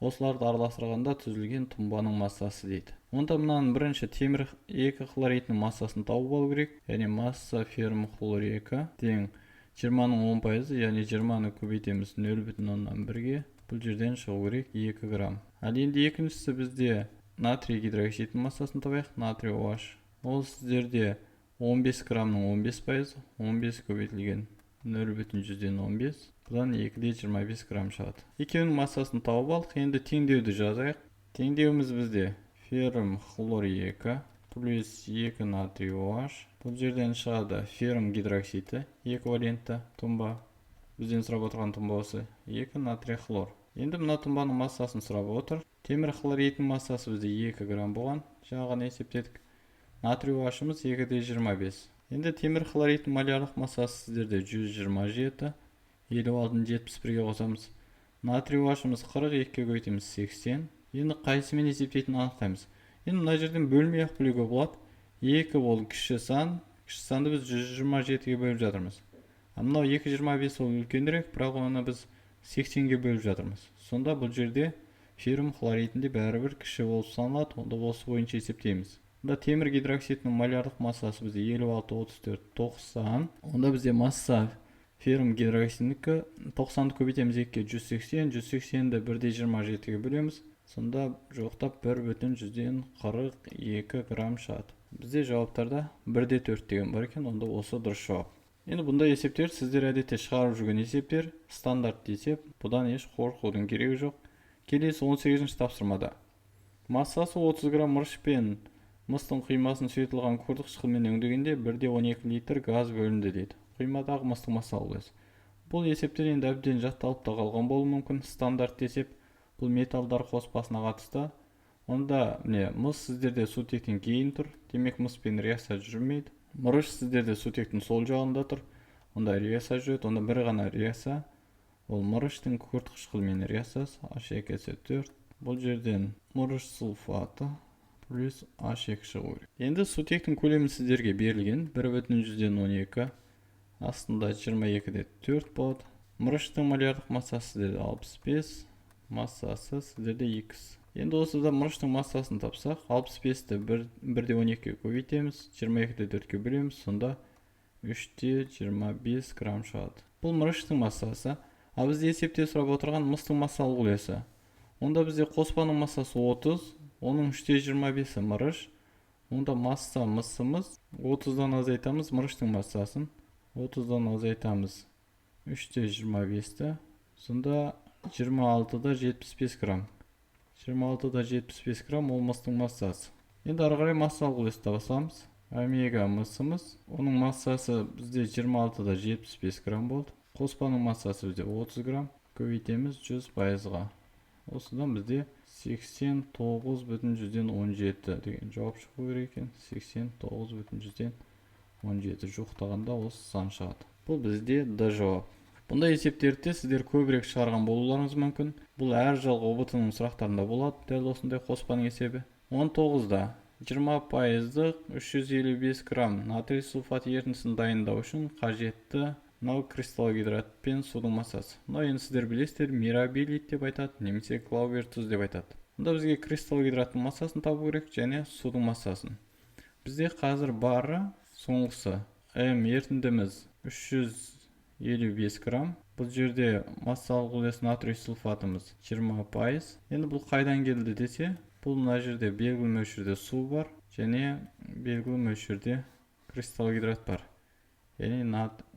Осыларды араластырғанда түзілген тұнбаның массасы дейді. Онда мынаның бірінші темір 2 хлоридінің массасын тауып алу керек. Яғни масса феррум хлор 2 тең 20-ның 10%, яғни 20-ны көбейтеміз 0,1-ге. Бұл жерден шығу керек 2 грамм. Ал енді екіншісі бізде натрий гидроксидінің массасын табайық. Натрий OH. Ол сіздерде 15 граммның 15%, 15 көбейтілген 0,15. Бұдан 2-де 25 грамм шығады. Екеуінің массасын тауып алдық. Енді теңдеуді жазайық. Теңдеуіміз бізде феррум хлор 2 плюс 2 натрий OH. Бұл жерден шығады феррум гидроксиді эквивалентті тұнба. Бізден сұрап отырған тұнба осы 2 натрий хлор. Енді мына тұнбаның массасын сұрап отыр. Темір хлоридінің массасы бізде 2 грамм болған. Жаңағыны есептедік. Натрий OH-ымыз 2-де 25. Енді темір хлоридінің молярлық массасы сіздерде 127. 56-ны 71-ге қосамыз. Натрий OH-ымыз 42-ге көбейтеміз 80. Енді қайсымен есептейтінін анықтаймыз. Енді мына жерден бөлмей-ақ білуге болады. 2 ол кіші сан. Кіші санды біз 127-ге бөліп жатырмыз. Мынау 225 ол үлкенірек, бірақ оны біз 80-ге бөліп жатырмыз. Сонда бұл жерде феррум хлоридінде бәрібір кіші болып саналады. Онда осы бойынша есептейміз. Онда темір гидроксидінің молярлық массасы бізде 56, 34, 90. Онда бізде масса феррум гидроксидінікі 90-ды көбейтеміз 2-ге 180, 180-ді 1-де 27-ге бөлеміз. Сонда жоқтап 1,42 грамм шығады. Бізде жауаптарда 1-де 4 деген бар екен, онда осы дұрыс жауап. Енді бұндай есептер сіздер әдетте шығарып жүрген есептер, стандарт есеп, бұдан еш қорқудың керегі жоқ. Келесі 18-ші тапсырмада. Массасы 30 грамм мырыш пен мыстың құймасын сұйытылған күріш қышқылмен өңдегенде 1-де 12 литр газ бөлінді дейді. Құймадағы мыстың массалы үлесі. Бұл есептер енді әбден жатталып та қалған болуы мүмкін. Стандарт есеп бұл металдар қоспасына қатысты. Онда мыс сіздерде сутектен кейін тұр. Демек мыспен реакция жүрмейді. Мырыш сіздерде сутектің сол жағында тұр. Онда реакция жүреді. Онда бір ғана реакция. Ол мырыштың күкірт қышқылмен реакциясы H2SO4. Бұл жерден мырыш сульфаты плюс H2 шығу керек. Енді сутектің көлемі сіздерге берілген 1,12. Астында 22-де 4 болады. Мырыштың молярлық массасы сіздерде 65. Массасы сіздерде X. Енді осыда мырыштың массасын тапсақ, 65-ті 1-де 12-ге көбейтеміз, 22-де 4-ге бөлеміз, сонда 3-де 25 грамм шығады. Бұл мырыштың массасы. А бізде есепте сұрап отырған мыстың массалық үлесі. Онда бізде қоспаның массасы 30, оның 3-де 25-і мырыш. Онда масса мысымыз 30-дан азайтамыз мырыштың массасын. 30-дан азайтамыз 3-де 25-ті. Сонда 26-да 75 грамм. 26-да 75 грамм ол мыстың массасы. Енді ары қарай массалық үлесті табасамыз. Омега мысымыз. Оның массасы бізде 26-да 75 грамм болды. Қоспаның массасы бізде 30 грамм. Көбейтеміз 100%-ға. Осыдан бізде 89,17 деген жауап шығу керек екен. 89,17 жоқтағанда осы сан шығады. Бұл бізде Д жауап. Бұндай есептерді сіздер көбірек шығарған болуларыңыз мүмкін. Бұл әр жылғы ОБТ-ның сұрақтарында болады, дәл осындай қоспаның есебі. 19-да 20%-ық 355 грамм натрий сульфат ерітіндісін дайындау үшін қажетті мынау кристаллогидрат пен судың массасы. Мынау енді сіздер білесіздер, мирабилит деп айтады, немесе клаубер тұз деп айтады. Мұнда бізге кристаллогидраттың массасын табу керек және судың массасын. Бізде қазір бары соңғысы М ерітіндіміз 355 грамм. Бұл жерде массалық үлес натрий сульфатымыз 20%. Енді бұл қайдан келді десе, бұл мына жерде белгілі мөлшерде су бар және белгілі мөлшерде кристаллогидрат бар. Яғни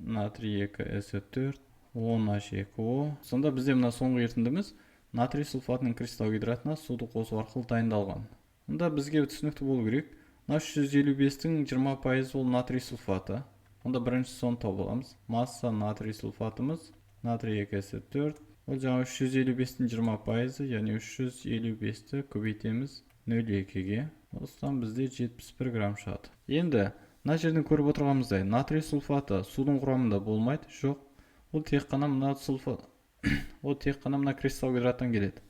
натрий 2SO4, 10H2O. Сонда бізде мына соңғы ерітіндіміз натрий сульфатының кристаллогидратына суды қосу арқылы дайындалған. Онда бізге түсінікті болу керек. Мына 355-тің 20% ол натрий сульфаты. Онда бірінші соны тауып аламыз. Масса натрий сульфатымыз натрий 2SO4 Ол жаңа 355-тің 20%, яғни 355-ті көбейтеміз 0,2-ге. Осыдан бізде 71 грамм шығады. Енді мына жерден көріп отырғанымыздай натрий сульфаты судың құрамында болмайды, жоқ. Ол тек қана мына сульфат, ол тек қана мына кристалл гидраттан келеді.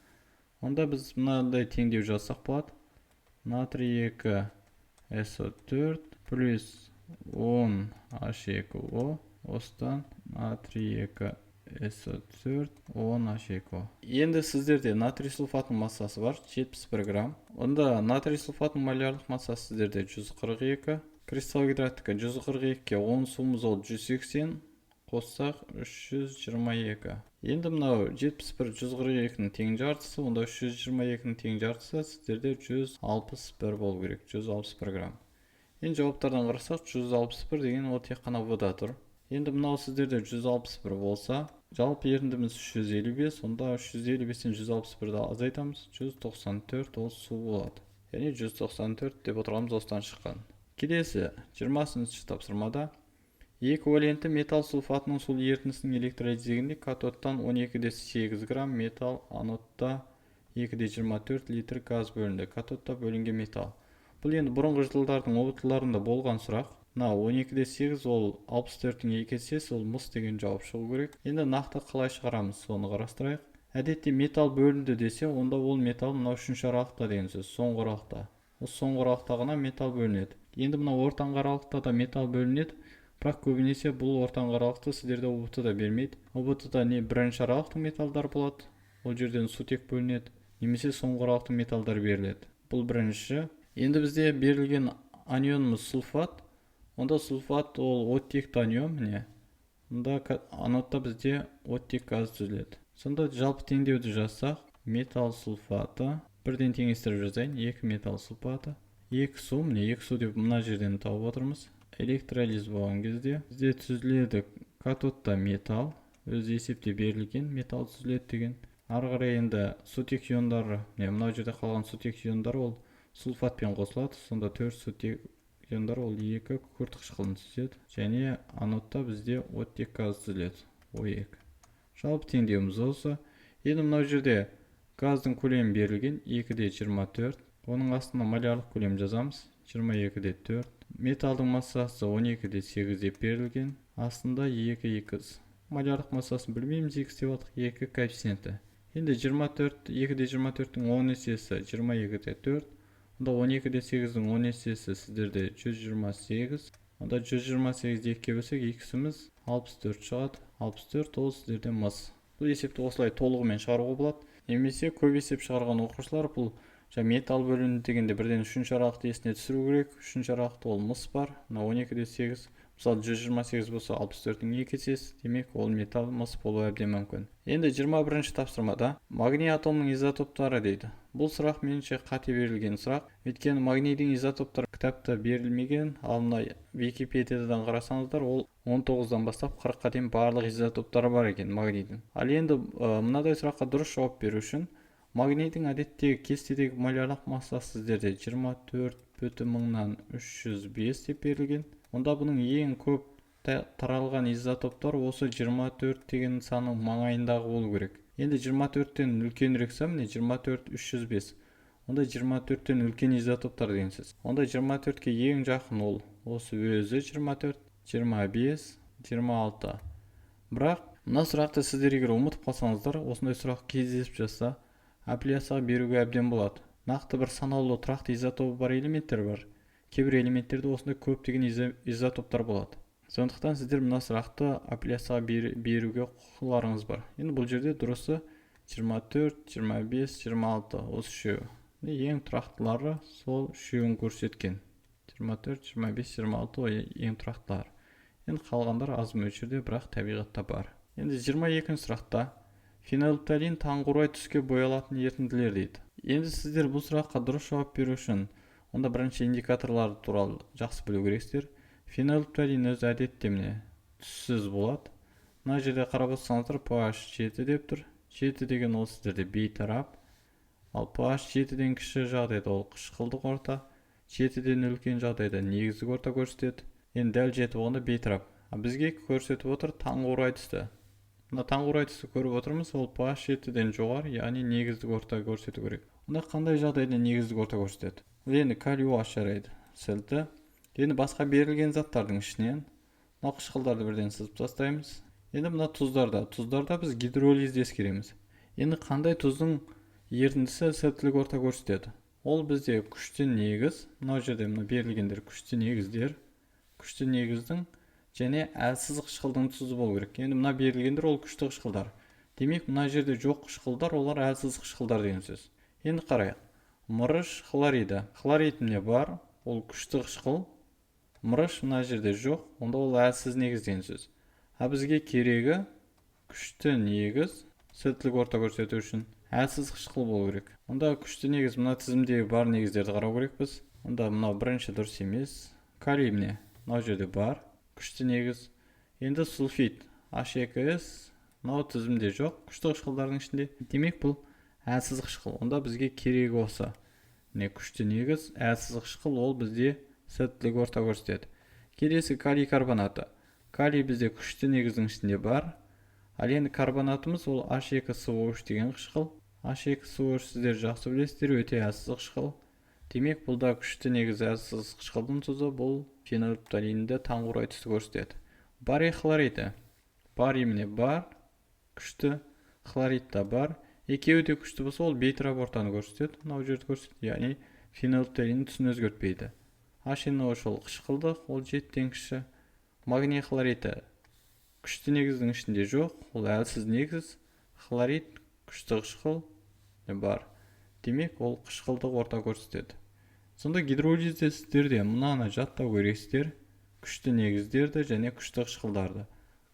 Онда біз мынандай теңдеу жазсақ болады. Натрий 2 SO4 плюс 10 H2O, осыдан натрий 2 SO4 10 H2O. Енді сіздерде натрий сульфатының массасы бар 71 грамм. Онда натрий сульфатының молярлық массасы сіздерде 142, кристалл гидраттікі 142-ке 10 суымыз ол 180, қоссақ 322. Енді мынау 71 142-ның тең жартысы, онда 322-ның тең жартысы сіздерде 161 болу керек, 161 грамм. Енді жауаптардан қарасақ 161 деген ол тек қана В-да тұр. Енді мынау сіздерде 161 болса, жалпы ерітіндіміз 355, онда 355-тен 161-ді азайтамыз, 194 ол су болады. Яғни 194 деп отырғанымыз осыдан шыққан. Келесі 20-шы тапсырмада екі валенті металл сульфатының сул ерітіндісінің электролиздегінде катодтан 12,8 грамм металл, анодта 2,24 литр газ бөлінді. Катодта бөлінген металл. Бұл енді бұрынғы жылдардың опыттарында болған сұрақ. Мына 12,8 ол 64-тің 2 есесі, ол мыс деген жауап шығу керек. Енді нақты қалай шығарамыз, соны қарастырайық. Әдетте металл бөлінді десе, онда ол металл мына 3-ші аралықта деген сөз, соңғы аралықта. Осы соңғы аралықта ғана металл бөлінеді. Енді мына ортаңғы аралықта да металл бөлінеді, бірақ көбінесе бұл ортаңғы аралықты сіздерде ОБТ-да бермейді. ОБТ-да не бірінші аралықтың металдар болады, ол жерден сутек бөлінеді, немесе соңғы аралықтың металдар беріледі. Бұл бірінші. Енді бізде берілген анионымыз сульфат. Онда сульфат ол оттекті анион, міне. Онда анодта бізде оттек газ түзіледі. Сонда жалпы теңдеуді жазсақ, металл сульфаты, бірден теңестіріп жазайын, 2 металл сульфаты, 2 су, міне 2 су деп мына жерден тауып отырмыз. Электролиз болған кезде бізде түзіледі катодта металл, өз есепте берілген металл түзіледі деген. Ары қарай енді сутек иондары, мынау жерде қалған сутек иондары ол сульфатпен қосылады, сонда 4 сутек иондар ол 2 күкірт қышқылын түзеді, және анодта бізде оттек газ түзіледі, O2. Жалпы теңдеуіміз осы. Енді мынау жерде газдың көлемі берілген 2,24, оның астына молярлық көлем жазамыз, 22,4. Металдың массасы 12,8 деп берілген, астында 2x. Молярлық массасын білмейміз, x деп атық, 2 коэффициенті. Енді 2,24-тің 10 есесі 22,4. Онда 12,8-дің 10 есесі сіздерде 128. Онда 128-ді 2-ке бөлсек, x-іміз 64 шығады. 64 ол сіздерде мыс. Бұл есепті осылай толығымен шығаруға болады. Немесе көп есеп шығарған оқушылар бұл металл бөлінді дегенде бірден 3-ші аралықты есіне түсіру керек. 3-ші аралықта ол мыс бар. 12,8. Мысалы 128 болса 64-дің 2 есесі, демек ол металл мыс болуы әбден мүмкін. Енді 21-ші тапсырмада магний атомының изотоптары дейді. Бұл сұрақ меніңше қате берілген сұрақ. Өйткені магнийдің изотоптары кітапта берілмеген, ал мына Википедиядан қарасаңыздар, ол 19-дан бастап 40-қа дейін барлық изотоптары бар екен магнийдің. Ал енді мынадай сұраққа дұрыс жауап беру үшін магнийдің әдеттегі кестедегі молярлық массасы сіздерде 24,305 деп берілген. Онда бұның ең көп таралған изотоптар осы 24 деген санның маңайындағы болу керек. Енді 24-тен үлкенірек сан, міне 24,305. Онда 24-тен үлкен изотоптар деген сөз. Онда 24-ке ең жақын ол осы өзі 24, 25, 26. Бірақ мына сұрақты сіздер егер ұмытып қалсаңыздар, осындай сұрақ кездесіп жатса, апелляцияға беруге әбден болады. Нақты бір санаулы тұрақты изотопы бар элементтер бар. Кейбір элементтерде осындай көптеген изотоптар болады. Сондықтан сіздер мына сұрақты апелляцияға беруге құқыларыңыз бар. Енді бұл жерде дұрысы 24, 25, 26 осы үшеуі. Ең тұрақтылары сол үшеуін көрсеткен. 24, 25, 26 ең тұрақтылар. Енді қалғандар аз мөлшерде, бірақ табиғатта бар. Енді 22-ші сұрақта фенолфталин таңқурай түске боялатын ерітінділер дейді. Енді сіздер бұл сұраққа дұрыс жауап беру үшін онда бірінші индикаторлар туралы жақсы білу керексіздер. Фенолфталин өзі әдетте міне түссіз болады. Мына жерде қарап отырсаңыздар pH 7 деп тұр. 7 деген ол сіздерде бейтарап. Ал pH 7-ден кіші жағдайда ол қышқылдық орта, 7-ден үлкен жағдайда негіздік орта көрсетеді. Енді дәл 7 болғанда бейтарап. Бізге көрсетіп отыр таңқурай түсті. мына таңғурай түсті көріп отырмыз, ол pH 7-ден жоғары, яғни негіздік орта көрсету керек. Онда қандай жағдайда негіздік орта көрсетеді? Енді калий OH жарайды. Сілті. Енді басқа берілген заттардың ішінен мына қышқылдарды бірден сызып тастаймыз. Енді мына тұздарда біз гидролизді ескереміз. Енді қандай тұздың ерітіндісі сілтілік орта көрсетеді? Ол бізде күшті негіз, мына жерде мына берілгендер күшті негіздер, күшті негіздің және әлсіз қышқылдың тұзы болу керек. Енді мына берілгендер ол күшті қышқылдар. Демек, мына жерде жоқ қышқылдар, олар әлсіз қышқылдар деген сөз. Енді қарайық. Мырыш хлориді. Хлорид міне бар, ол күшті қышқыл. Мырыш мына жерде жоқ, онда ол әлсіз негіз деген сөз. Бізге керегі күшті негіз сілтілік орта көрсету үшін әлсіз қышқыл болу керек. Онда күшті негіз мына тізімдегі бар негіздерді қарау керекпіз. Онда мынау бірінші дұрыс емес. Калий міне мына жерде бар, күшті негіз. Енді сульфид H2S мынау тізімде жоқ, күшті қышқылдардың ішінде. Демек, бұл әлсіз қышқыл. Онда бізге керегі осы. Міне күшті негіз, әлсіз қышқыл, ол бізде сілтілік орта көрсетеді. Келесі калий карбонаты. Калий бізде күшті негіздің ішінде бар. Ал енді карбонатымыз ол H2SO3 деген қышқыл. H2SO3 сіздер жақсы білесіздер, өте әлсіз қышқыл. Демек, бұлда күшті негіз әлсіз қышқылдың тұзы, бұл фенолфталинді таңғурай түсті көрсетеді. Барий хлориді. Барий міне бар, күшті, хлорид та бар. Екеуі де күшті болса, ол бейтарап ортаны көрсетеді. Мынау жерді көрсетеді, яғни фенолфталиннің түсін өзгертпейді. HNO3 ол қышқылдық, ол 7-тен кіші. Магний хлориді күшті негіздің ішінде жоқ, ол әлсіз негіз. Хлорид күшті қышқыл бар. Демек, ол қышқылдық орта көрсетеді. Сонда гидролизде сіздерде мынаны жаттау керексіздер, күшті негіздерді және күшті қышқылдарды.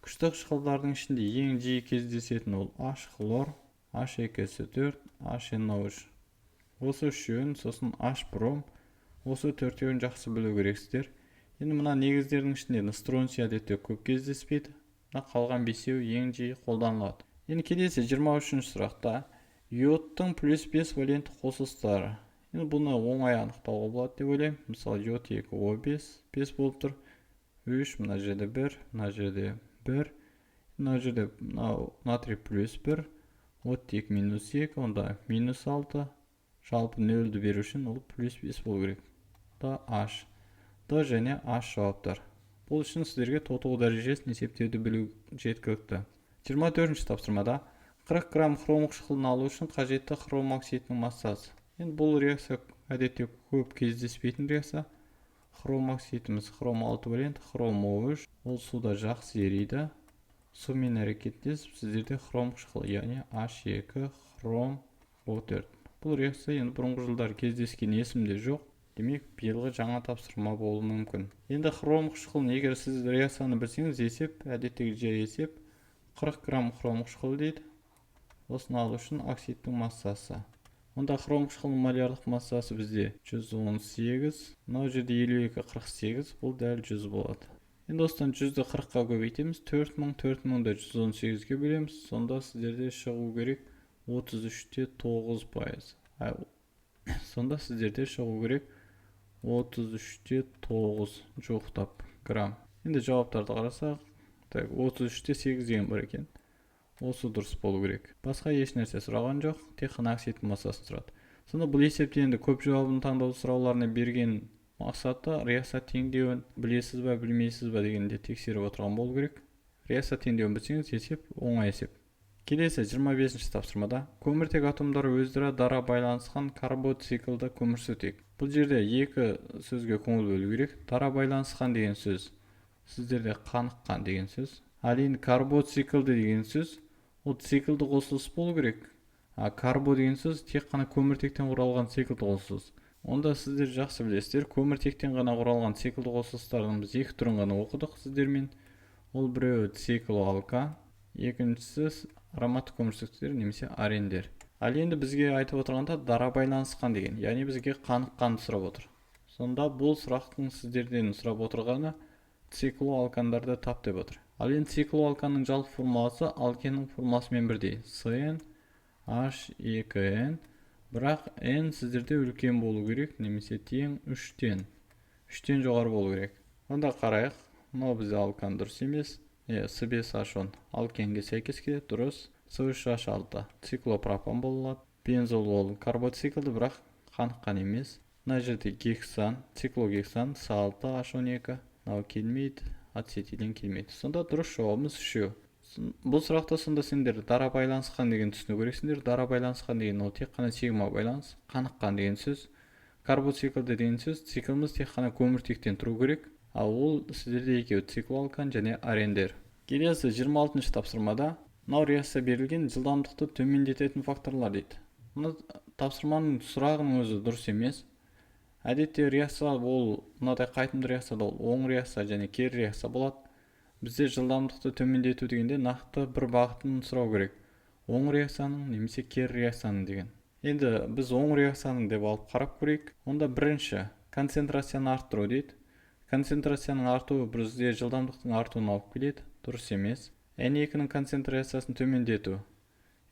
Күшті қышқылдардың ішінде ең жиі кездесетін ол H хлор, H2S4, HNO3. Осы үшеуін, сосын H бром, осы төртеуін жақсы білу керексіздер. Енді мына негіздердің ішінде стронций әдетте көп кездеспейді. Қалған бесеу ең жиі қолданылады. Енді келесі 23-ші сұрақта йодтың плюс 5 валентті қосылыстары. Енді бұны оңай анықтауға болады деп ойлаймын. Мысалы, йод 2 O5, 5 болып тұр. 3, мына жерде 1, мына жерде 1, мына жерде натрий плюс 1, оттек минус 2, онда минус 6, жалпы 0-ді беру үшін ол плюс 5 болу керек. Да H. Да және H жауаптар. Бұл үшін сіздерге тотығу дәрежесін есептеуді білу жеткілікті. 24-ші тапсырмада 40 грамм хром қышқылын алу үшін қажетті хром оксидінің массасы. Енді бұл реакция әдетте көп кездеспейтін реакция. Хром оксидіміз хром 6 валент, хром O3, ол суда жақсы ериді. Сумен әрекеттесіп, сіздерде хром қышқылы, яғни H2 хром O4. Бұл реакция енді бұрынғы жылдар кездескен есімде жоқ. Демек, биылғы жаңа тапсырма болуы мүмкін. Енді хром қышқылын егер сіз реакцияны білсеңіз, есеп, әдеттегі жай есеп 40 грамм хром қышқылы дейді. Осыны алу үшін оксидтің массасы. Онда хром қышқылының молярлық массасы бізде 118, мынау жерде 52-48, бұл дәл 100 болады. Енді осыдан 100-ді 40-қа көбейтеміз, 4000-4000-ді 118-ге бөлеміз, сонда сіздерде шығу керек 33-те 9%. Сонда сіздерде шығу керек 33-те 9 жуықтап грамм. Енді жауаптарды қарасақ, 33-те 8 деген бар екен. Осы дұрыс болу керек. Басқа еш нәрсе сұраған жоқ, тек қана оксидтің массасын сұрады. Сонда бұл есепте енді көп жауабын таңдау сұрауларына берген мақсаты реакция теңдеуін білесіз ба, білмейсіз ба дегенде тексеріп отырған болу керек. Реакция теңдеуін білсеңіз, есеп оңай есеп. Келесі 25-ші тапсырмада көміртек атомдары өздері дара байланысқан карбоциклді көмірсутек. Бұл жерде екі сөзге көңіл бөлу керек. Дара байланысқан деген сөз сіздерде қаныққан деген сөз. Ал енді карбоциклді деген сөз ол циклді қосылыс болу керек. Карбо деген сөз тек қана көміртектен құралған циклді қосылыс. Онда сіздер жақсы білесіздер, көміртектен ғана құралған циклді қосылыстардың біз екі түрін ғана оқыдық сіздермен. Ол біреуі циклоалкан, екіншісі ароматтық көмірсутектер немесе арендер. Ал енді бізге айтып отырғанда дара байланысқан деген, яғни бізге қаныққанды сұрап отыр. Сонда бұл сұрақтың сіздерден сұрап отырғаны циклоалкандарды тап деп отыр. Ал енді циклоалканның жалпы формуласы алкеннің формуласымен бірдей. CN H2N, бірақ N сіздерде үлкен болу керек, немесе тең 3-тен. 3-тен жоғары болу керек. Онда қарайық, мынау бізде алкан дұрыс емес. С5H10 алкенге сәйкес келеді, дұрыс. С3H6 циклопропан болады. Бензол ол карбоциклді, бірақ қаныққан емес. Мына жерде гексан, циклогексан, С6H12, мынау келмейді, ацетилен келмейді. Сонда дұрыс жауабымыз 3. Бұл сұрақта сонда сендер дара байланысқан деген түсіну керексіңдер. Дара байланысқан деген ол тек қана сигма байланыс, қаныққан деген сөз. Карбоциклді деген сөз, цикліміз тек қана көміртектен тұру керек. Ал ол сіздерде екеуі циклоалкан және арендер. Келесі 26-шы тапсырмада мынау реакция берілген жылдамдықты төмендететін факторлар дейді. Мұны тапсырманың сұрағының өзі дұрыс емес. Әдетте реакция ол мынадай қайтымды реакцияда ол оң реакция және кері реакция болады. Бізде жылдамдықты төмендету дегенде нақты бір бағытын сұрау керек. Оң реакцияның немесе кері реакцияның деген. Енді біз оң реакцияның деп алып қарап көрейік. Онда бірінші концентрацияны арттыру дейді. Концентрацияның артуы бізде жылдамдықтың артуына алып келеді. Дұрыс емес. N2-нің концентрациясын төмендету.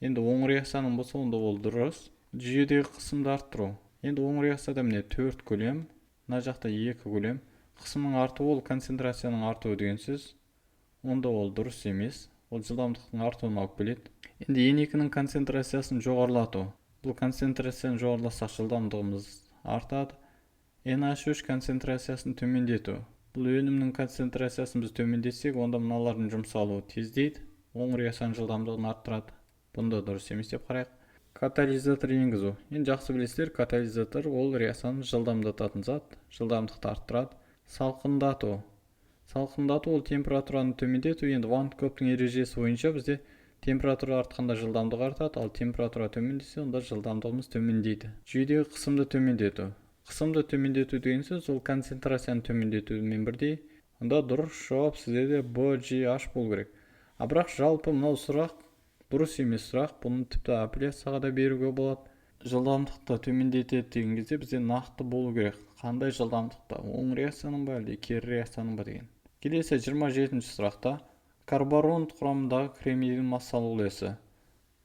Енді оң реакцияның болса, онда ол дұрыс. Жүйедегі қысымды арттыру. Енді оң реакцияда міне 4 көлем, мына жақта 2 көлем. Қысымның артуы ол концентрацияның артуы деген сөз. Онда ол дұрыс емес. Ол жылдамдықтың артуына алып келеді. Енді N2-нің концентрациясын жоғарылату. Бұл концентрацияны жоғарыласақ жылдамдығымыз артады. NH3 концентрациясын төмендету. Бұл өнімнің концентрациясын біз төмендетсек, онда мыналардың жұмсалуы тездейді. Оң реакцияның жылдамдығын арттырады. Бұнда дұрыс емес деп қарайық. Катализатор енгізу. Енді жақсы білесіздер, катализатор ол реакцияны жылдамдататын зат, жылдамдықты арттырады. Салқындату. Салқындату ол температураны төмендету. Енді Ван де Кёптің ережесі бойынша бізде температура артқанда жылдамдық артады, ал температура төмендесе, онда жылдамдығымыз төмендейді. Жүйедегі қысымды төмендету. Қысымды төмендету деген сөз ол концентрацияны төмендетумен бірдей. Онда дұрыс жауап сіздерде BGH болу керек. Бірақ жалпы мынау сұрақ дұрыс емес сұрақ. Бұны тіпті апелляцияға да беруге болады. Жылдамдықты төмендетеді деген кезде бізде нақты болу керек. Қандай жылдамдықта? Оң реакцияның ба әлде кері реакцияның ба деген. Келесі 27-ші сұрақта карборонт құрамындағы кремнийдің массалық үлесі.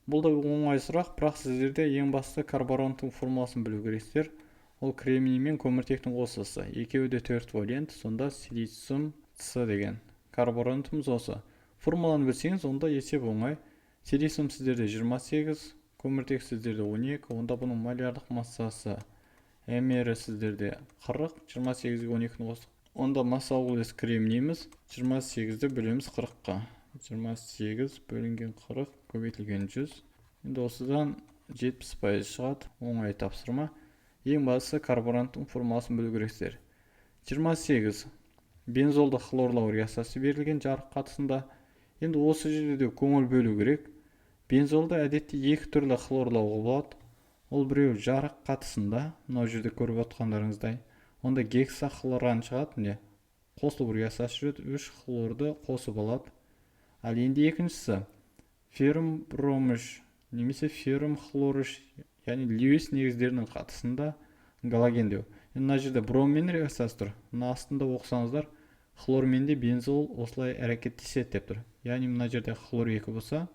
Бұл да оңай сұрақ, бірақ сіздерде ең басты карборонттың формуласын білу керексіздер. Ол кремний мен көміртектің қосылысы. Екеуі де 4 валент, сонда силициум С деген карборонтымыз осы. Формуланы білсеңіз, онда есеп оңай. Силициум сіздерде 28, көміртек сіздерде 12, онда бұның молярлық массасы МР сіздерде 40, 28-ге 12-ні қостық. Онда массалық үлес кремнийіміз 28-ді бөлеміз 40-қа. 28 бөлінген 40 көбейтілген 100. Енді осыдан 70% шығады. Оңай тапсырма. Ең бастысы карборонттың формуласын білу керексіздер. 28 бензолды хлорлау реакциясы берілген жарық қатысында. Енді осы жерде көңіл бөлу керек. Бензолды әдетте екі түрлі хлорлауға болады. Ол біреу жарық қатысында, мынау жерде көріп отқандарыңыздай. Онда гексахлоран шығады, міне. Қосылу реакциясы жүреді, 3 хлорды қосып алады. Ал енді екіншісі феррум бромыш немесе феррум хлорыш, яғни льюис негіздерінің қатысында галогендеу. Мына жерде броммен реакциясы тұр. Мына астында оқысаңыздар, хлормен де бензол осылай әрекеттеседі деп тұр. Яғни мына жерде хлор 2 болса,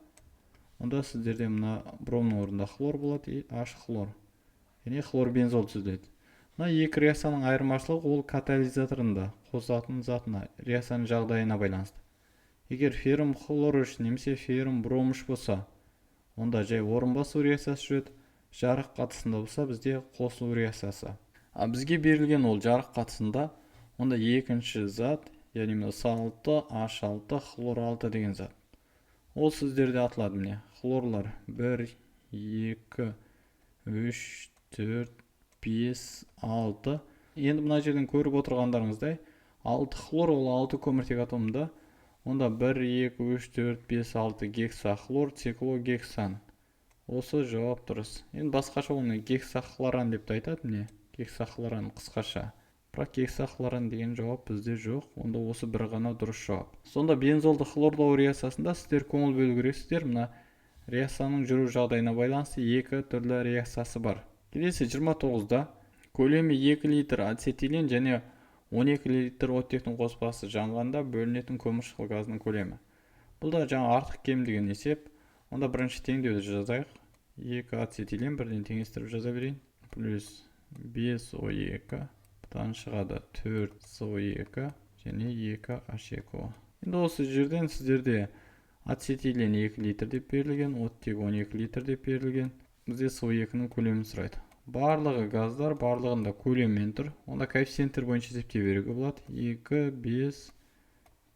онда сіздерде мына бромның орнында хлор болады, H хлор. Яғни хлор бензол түзіледі. Мына екі реакцияның айырмашылығы ол катализаторында қосатын затына, реакцияның жағдайына байланысты. Егер феррум хлорыш немесе феррум бромыш болса, онда жай орын басу реакциясы жүреді. Жарық қатысында болса, бізде қосылу реакциясы. Бізге берілген ол жарық қатысында, онда екінші зат, яғни С6, H6, хлор 6 деген зат. Ол сіздерде атылады міне. Хлорлар 1, 2, 3, 4, 5, 6. Енді мына жерден көріп отырғандарыңыздай, 6 хлор ол 6 көміртек атомында. Онда 1, 2, 3, 4, 5, 6 гексахлор, циклогексан. Осы жауап дұрыс. Енді басқаша оны гексахлоран деп айтады, міне. Гексахлоран қысқаша. Бірақ гексахлоран деген жауап бізде жоқ. Онда осы бір ғана дұрыс жауап. Сонда бензолды хлорлау реакциясында сіздер көңіл бөлу керексіздер. Мына реакцияның жүру жағдайына байланысты екі түрлі реакциясы бар. Келесі 29-да көлемі 2 литр ацетилен және 12 литр оттектің қоспасы жанғанда бөлінетін көміршыл газының көлемі. Бұл да жаңа артық кем деген есеп. Онда бірінші теңдеуді жазайық. 2 ацетилен бірден теңестіріп жаза берейін. Плюс 5 O2, бұдан шығады 4 SO2 және 2 H2O. Енді осы жерден сіздерде ацетилен 2 литр деп берілген, оттек 12 литр деп берілген. Бізде СО2-нің көлемін сұрайды. Барлығы газдар барлығында көлеммен тұр. Онда коэффициенттер бойынша есептей беруге болады. 2, 5,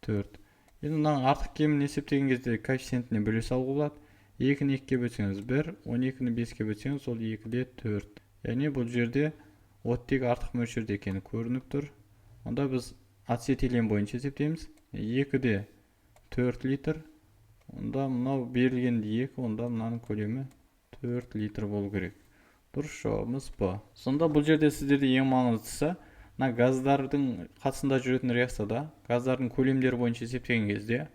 4. Енді мынаның артық кемін есептеген кезде коэффициентіне бөле салуға болады. 2-ні 2-ке бөлсеңіз 1, 12-ні 5-ке бөлсеңіз ол 2-де 4. Яғни бұл жерде оттек артық мөлшерде екені көрініп тұр. Онда біз ацетилен бойынша есептейміз. 2-де 4 литр. Онда мынау берілгенде 2, онда мынаның көлемі 4 литр болу керек. Дұрыс жауабымыз Б. Сонда бұл жерде сіздерде ең маңыздысы, мына газдардың қатысында жүретін реакцияда газдардың көлемдері бойынша есептеген кезде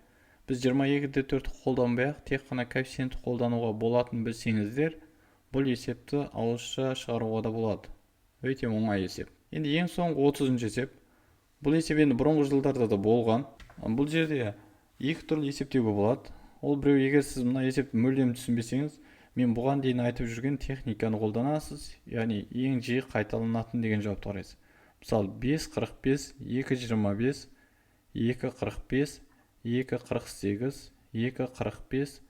біз 22-де 4 қолданбай-ақ тек қана коэффициентті қолдануға болатынын білсеңіздер, бұл есепті ауызша шығаруға да болады. Өте оңай есеп. Енді ең соңғы 30-шы есеп. Бұл есеп енді бұрынғы жылдарда да болған. Бұл жерде екі түрлі есептеуге болады. Ол біреу, егер сіз мына есепті мүлдем түсінбесеңіз, мен бұған дейін айтып жүрген техниканы қолданасыз, яғни ең жиі қайталанатын деген жауапты қарайсыз. Мысалы 5,45, 2,25, 2,45, 2,48, 2,45,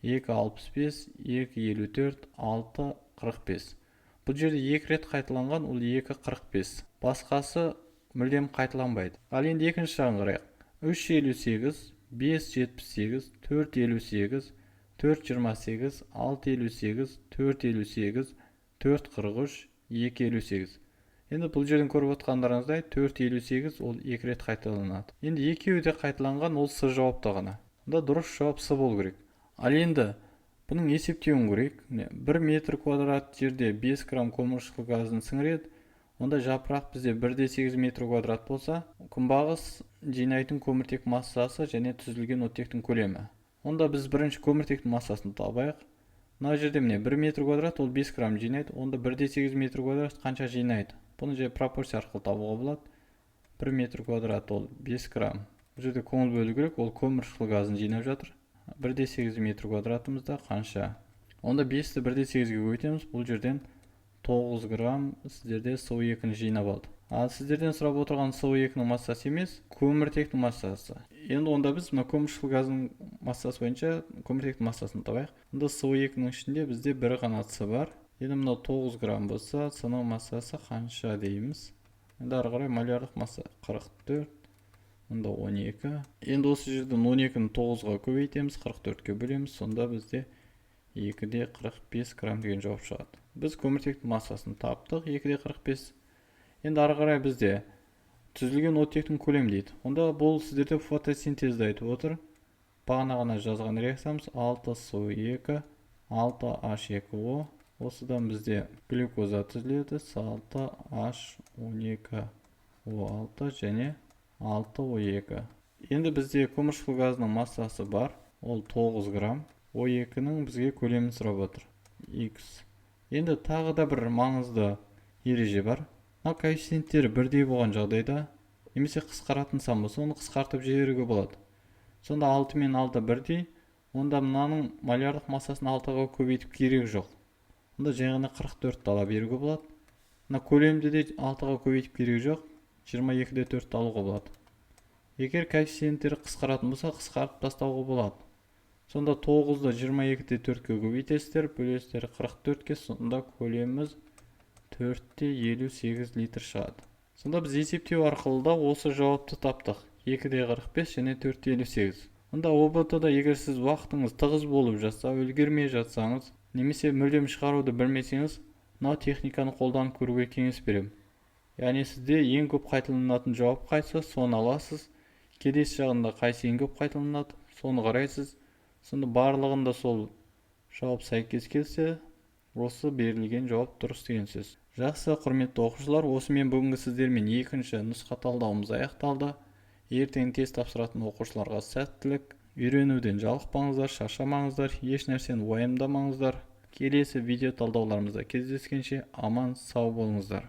2,65, 2,54, 6,45. Бұл жерде 2 рет қайталанған, ол 2,45. Басқасы мүлдем қайталанбайды. Ал енді екінші жағын қарайық. 3,58, 5,78, 4,58, 4,28, 6,58, 4,58, 4,43, 2,58. Енді бұл жерден көріп отқандарыңыздай 4,58 ол 2 рет қайталанады. Енді екеуі де қайталанған, ол С жауапта ғана. Онда дұрыс жауап С болу керек. Ал енді бұның есептеуін көрейік. 1 метр квадрат жерде 5 грамм көмірқышқыл газын сіңіреді. Онда жапырақ бізде 1,8 метр квадрат болса, күнбағыс жинайтын көміртек массасы және түзілген оттектің көлемі. Онда біз бірінші көміртектің массасын табайық. Мына жерде міне 1 метр квадрат ол 5 грамм жинайды. Онда 1,8 метр квадрат қанша жинайды? Бұны же пропорция арқылы табуға болады. 1 метр квадрат ол 5 грамм. Бұл жерде көңіл бөлу керек, ол көмірқышқыл газын жинап жатыр. 1,8 метр квадратымызда қанша? Онда 5-ті 1,8-ге көбейтеміз. Бұл жерден 9 грамм сіздерде СО2-ні жинап алды. Ал сіздерден сұрап отырған СО2-нің массасы емес, көміртектің массасы. Енді онда біз мына көмірқышқыл газының массасы бойынша көміртектің массасын табайық. Онда СО2-нің ішінде бізде бір ғана С бар. Енді мына 9 грамм болса, С-ның массасы қанша дейміз? Енді ары қарай молярлық масса 44. Онда 12. Енді осы жерден 12-ні 9-ға көбейтеміз, 44-ке бөлеміз. Сонда бізде 2-де 45 грамм деген жауап шығады. Біз көміртектің массасын таптық, 2-де 45. Енді ары қарай бізде түзілген оттектің көлемі дейді. Онда бұл сіздерде фотосинтезді айтып отыр. Бағана ғана жазған реакциямыз 6СО2, 6H2O. Осыдан бізде глюкоза түзіледі, 6H12O6 және 6O2. Енді бізде көмірқышқыл газының массасы бар, ол 9 грамм. O2-нің бізге көлемін сұрап отыр. X. Енді тағы да бір маңызды ереже бар. Мына коэффициенттері бірдей болған жағдайда, немесе қысқаратын сан болса, оны қысқартып жіберуге болады. Сонда 6 мен 6 бірдей, онда мынаның молярлық массасын 6-ға көбейтіп керек жоқ. Онда жаңағыны 44 ала беруге болады. Мына көлемді де 6-ға көбейтіп керек жоқ, 22-де 4 алуға болады. Егер коэффициенттері қысқаратын болса, қысқартып тастауға болады. Сонда 9-ды 22-де 4-ке көбейтесіздер, бөлесіздер 44-ке, сонда көлеміміз 4-те 58 литр шығады. Сонда біз есептеу арқылы да осы жауапты таптық. 2-де 45 және 4-те 58. Онда ОБТ-да егер сіз уақытыңыз тығыз болып жатса, үлгермей жатсаңыз, немесе мүлдем шығаруды білмесеңіз, мына техниканы қолданып көруге кеңес беремін. Яғни сізде ең көп қайталанатын жауап қайсы, соны аласыз. Келесі жағында қайсы ең көп қайталанады, соны қарайсыз. Сонда барлығында сол жауап сәйкес келсе, осы берілген жауап дұрыс деген сөз. Жақсы, құрметті оқушылар, осымен бүгінгі сіздермен екінші нұсқа талдауымыз аяқталды. Ертең тест тапсыратын оқушыларға сәттілік. Үйренуден жалықпаңыздар, шаршамаңыздар, еш нәрсені уайымдамаңыздар. Келесі видео талдауларымызда кездескенше аман сау болыңыздар.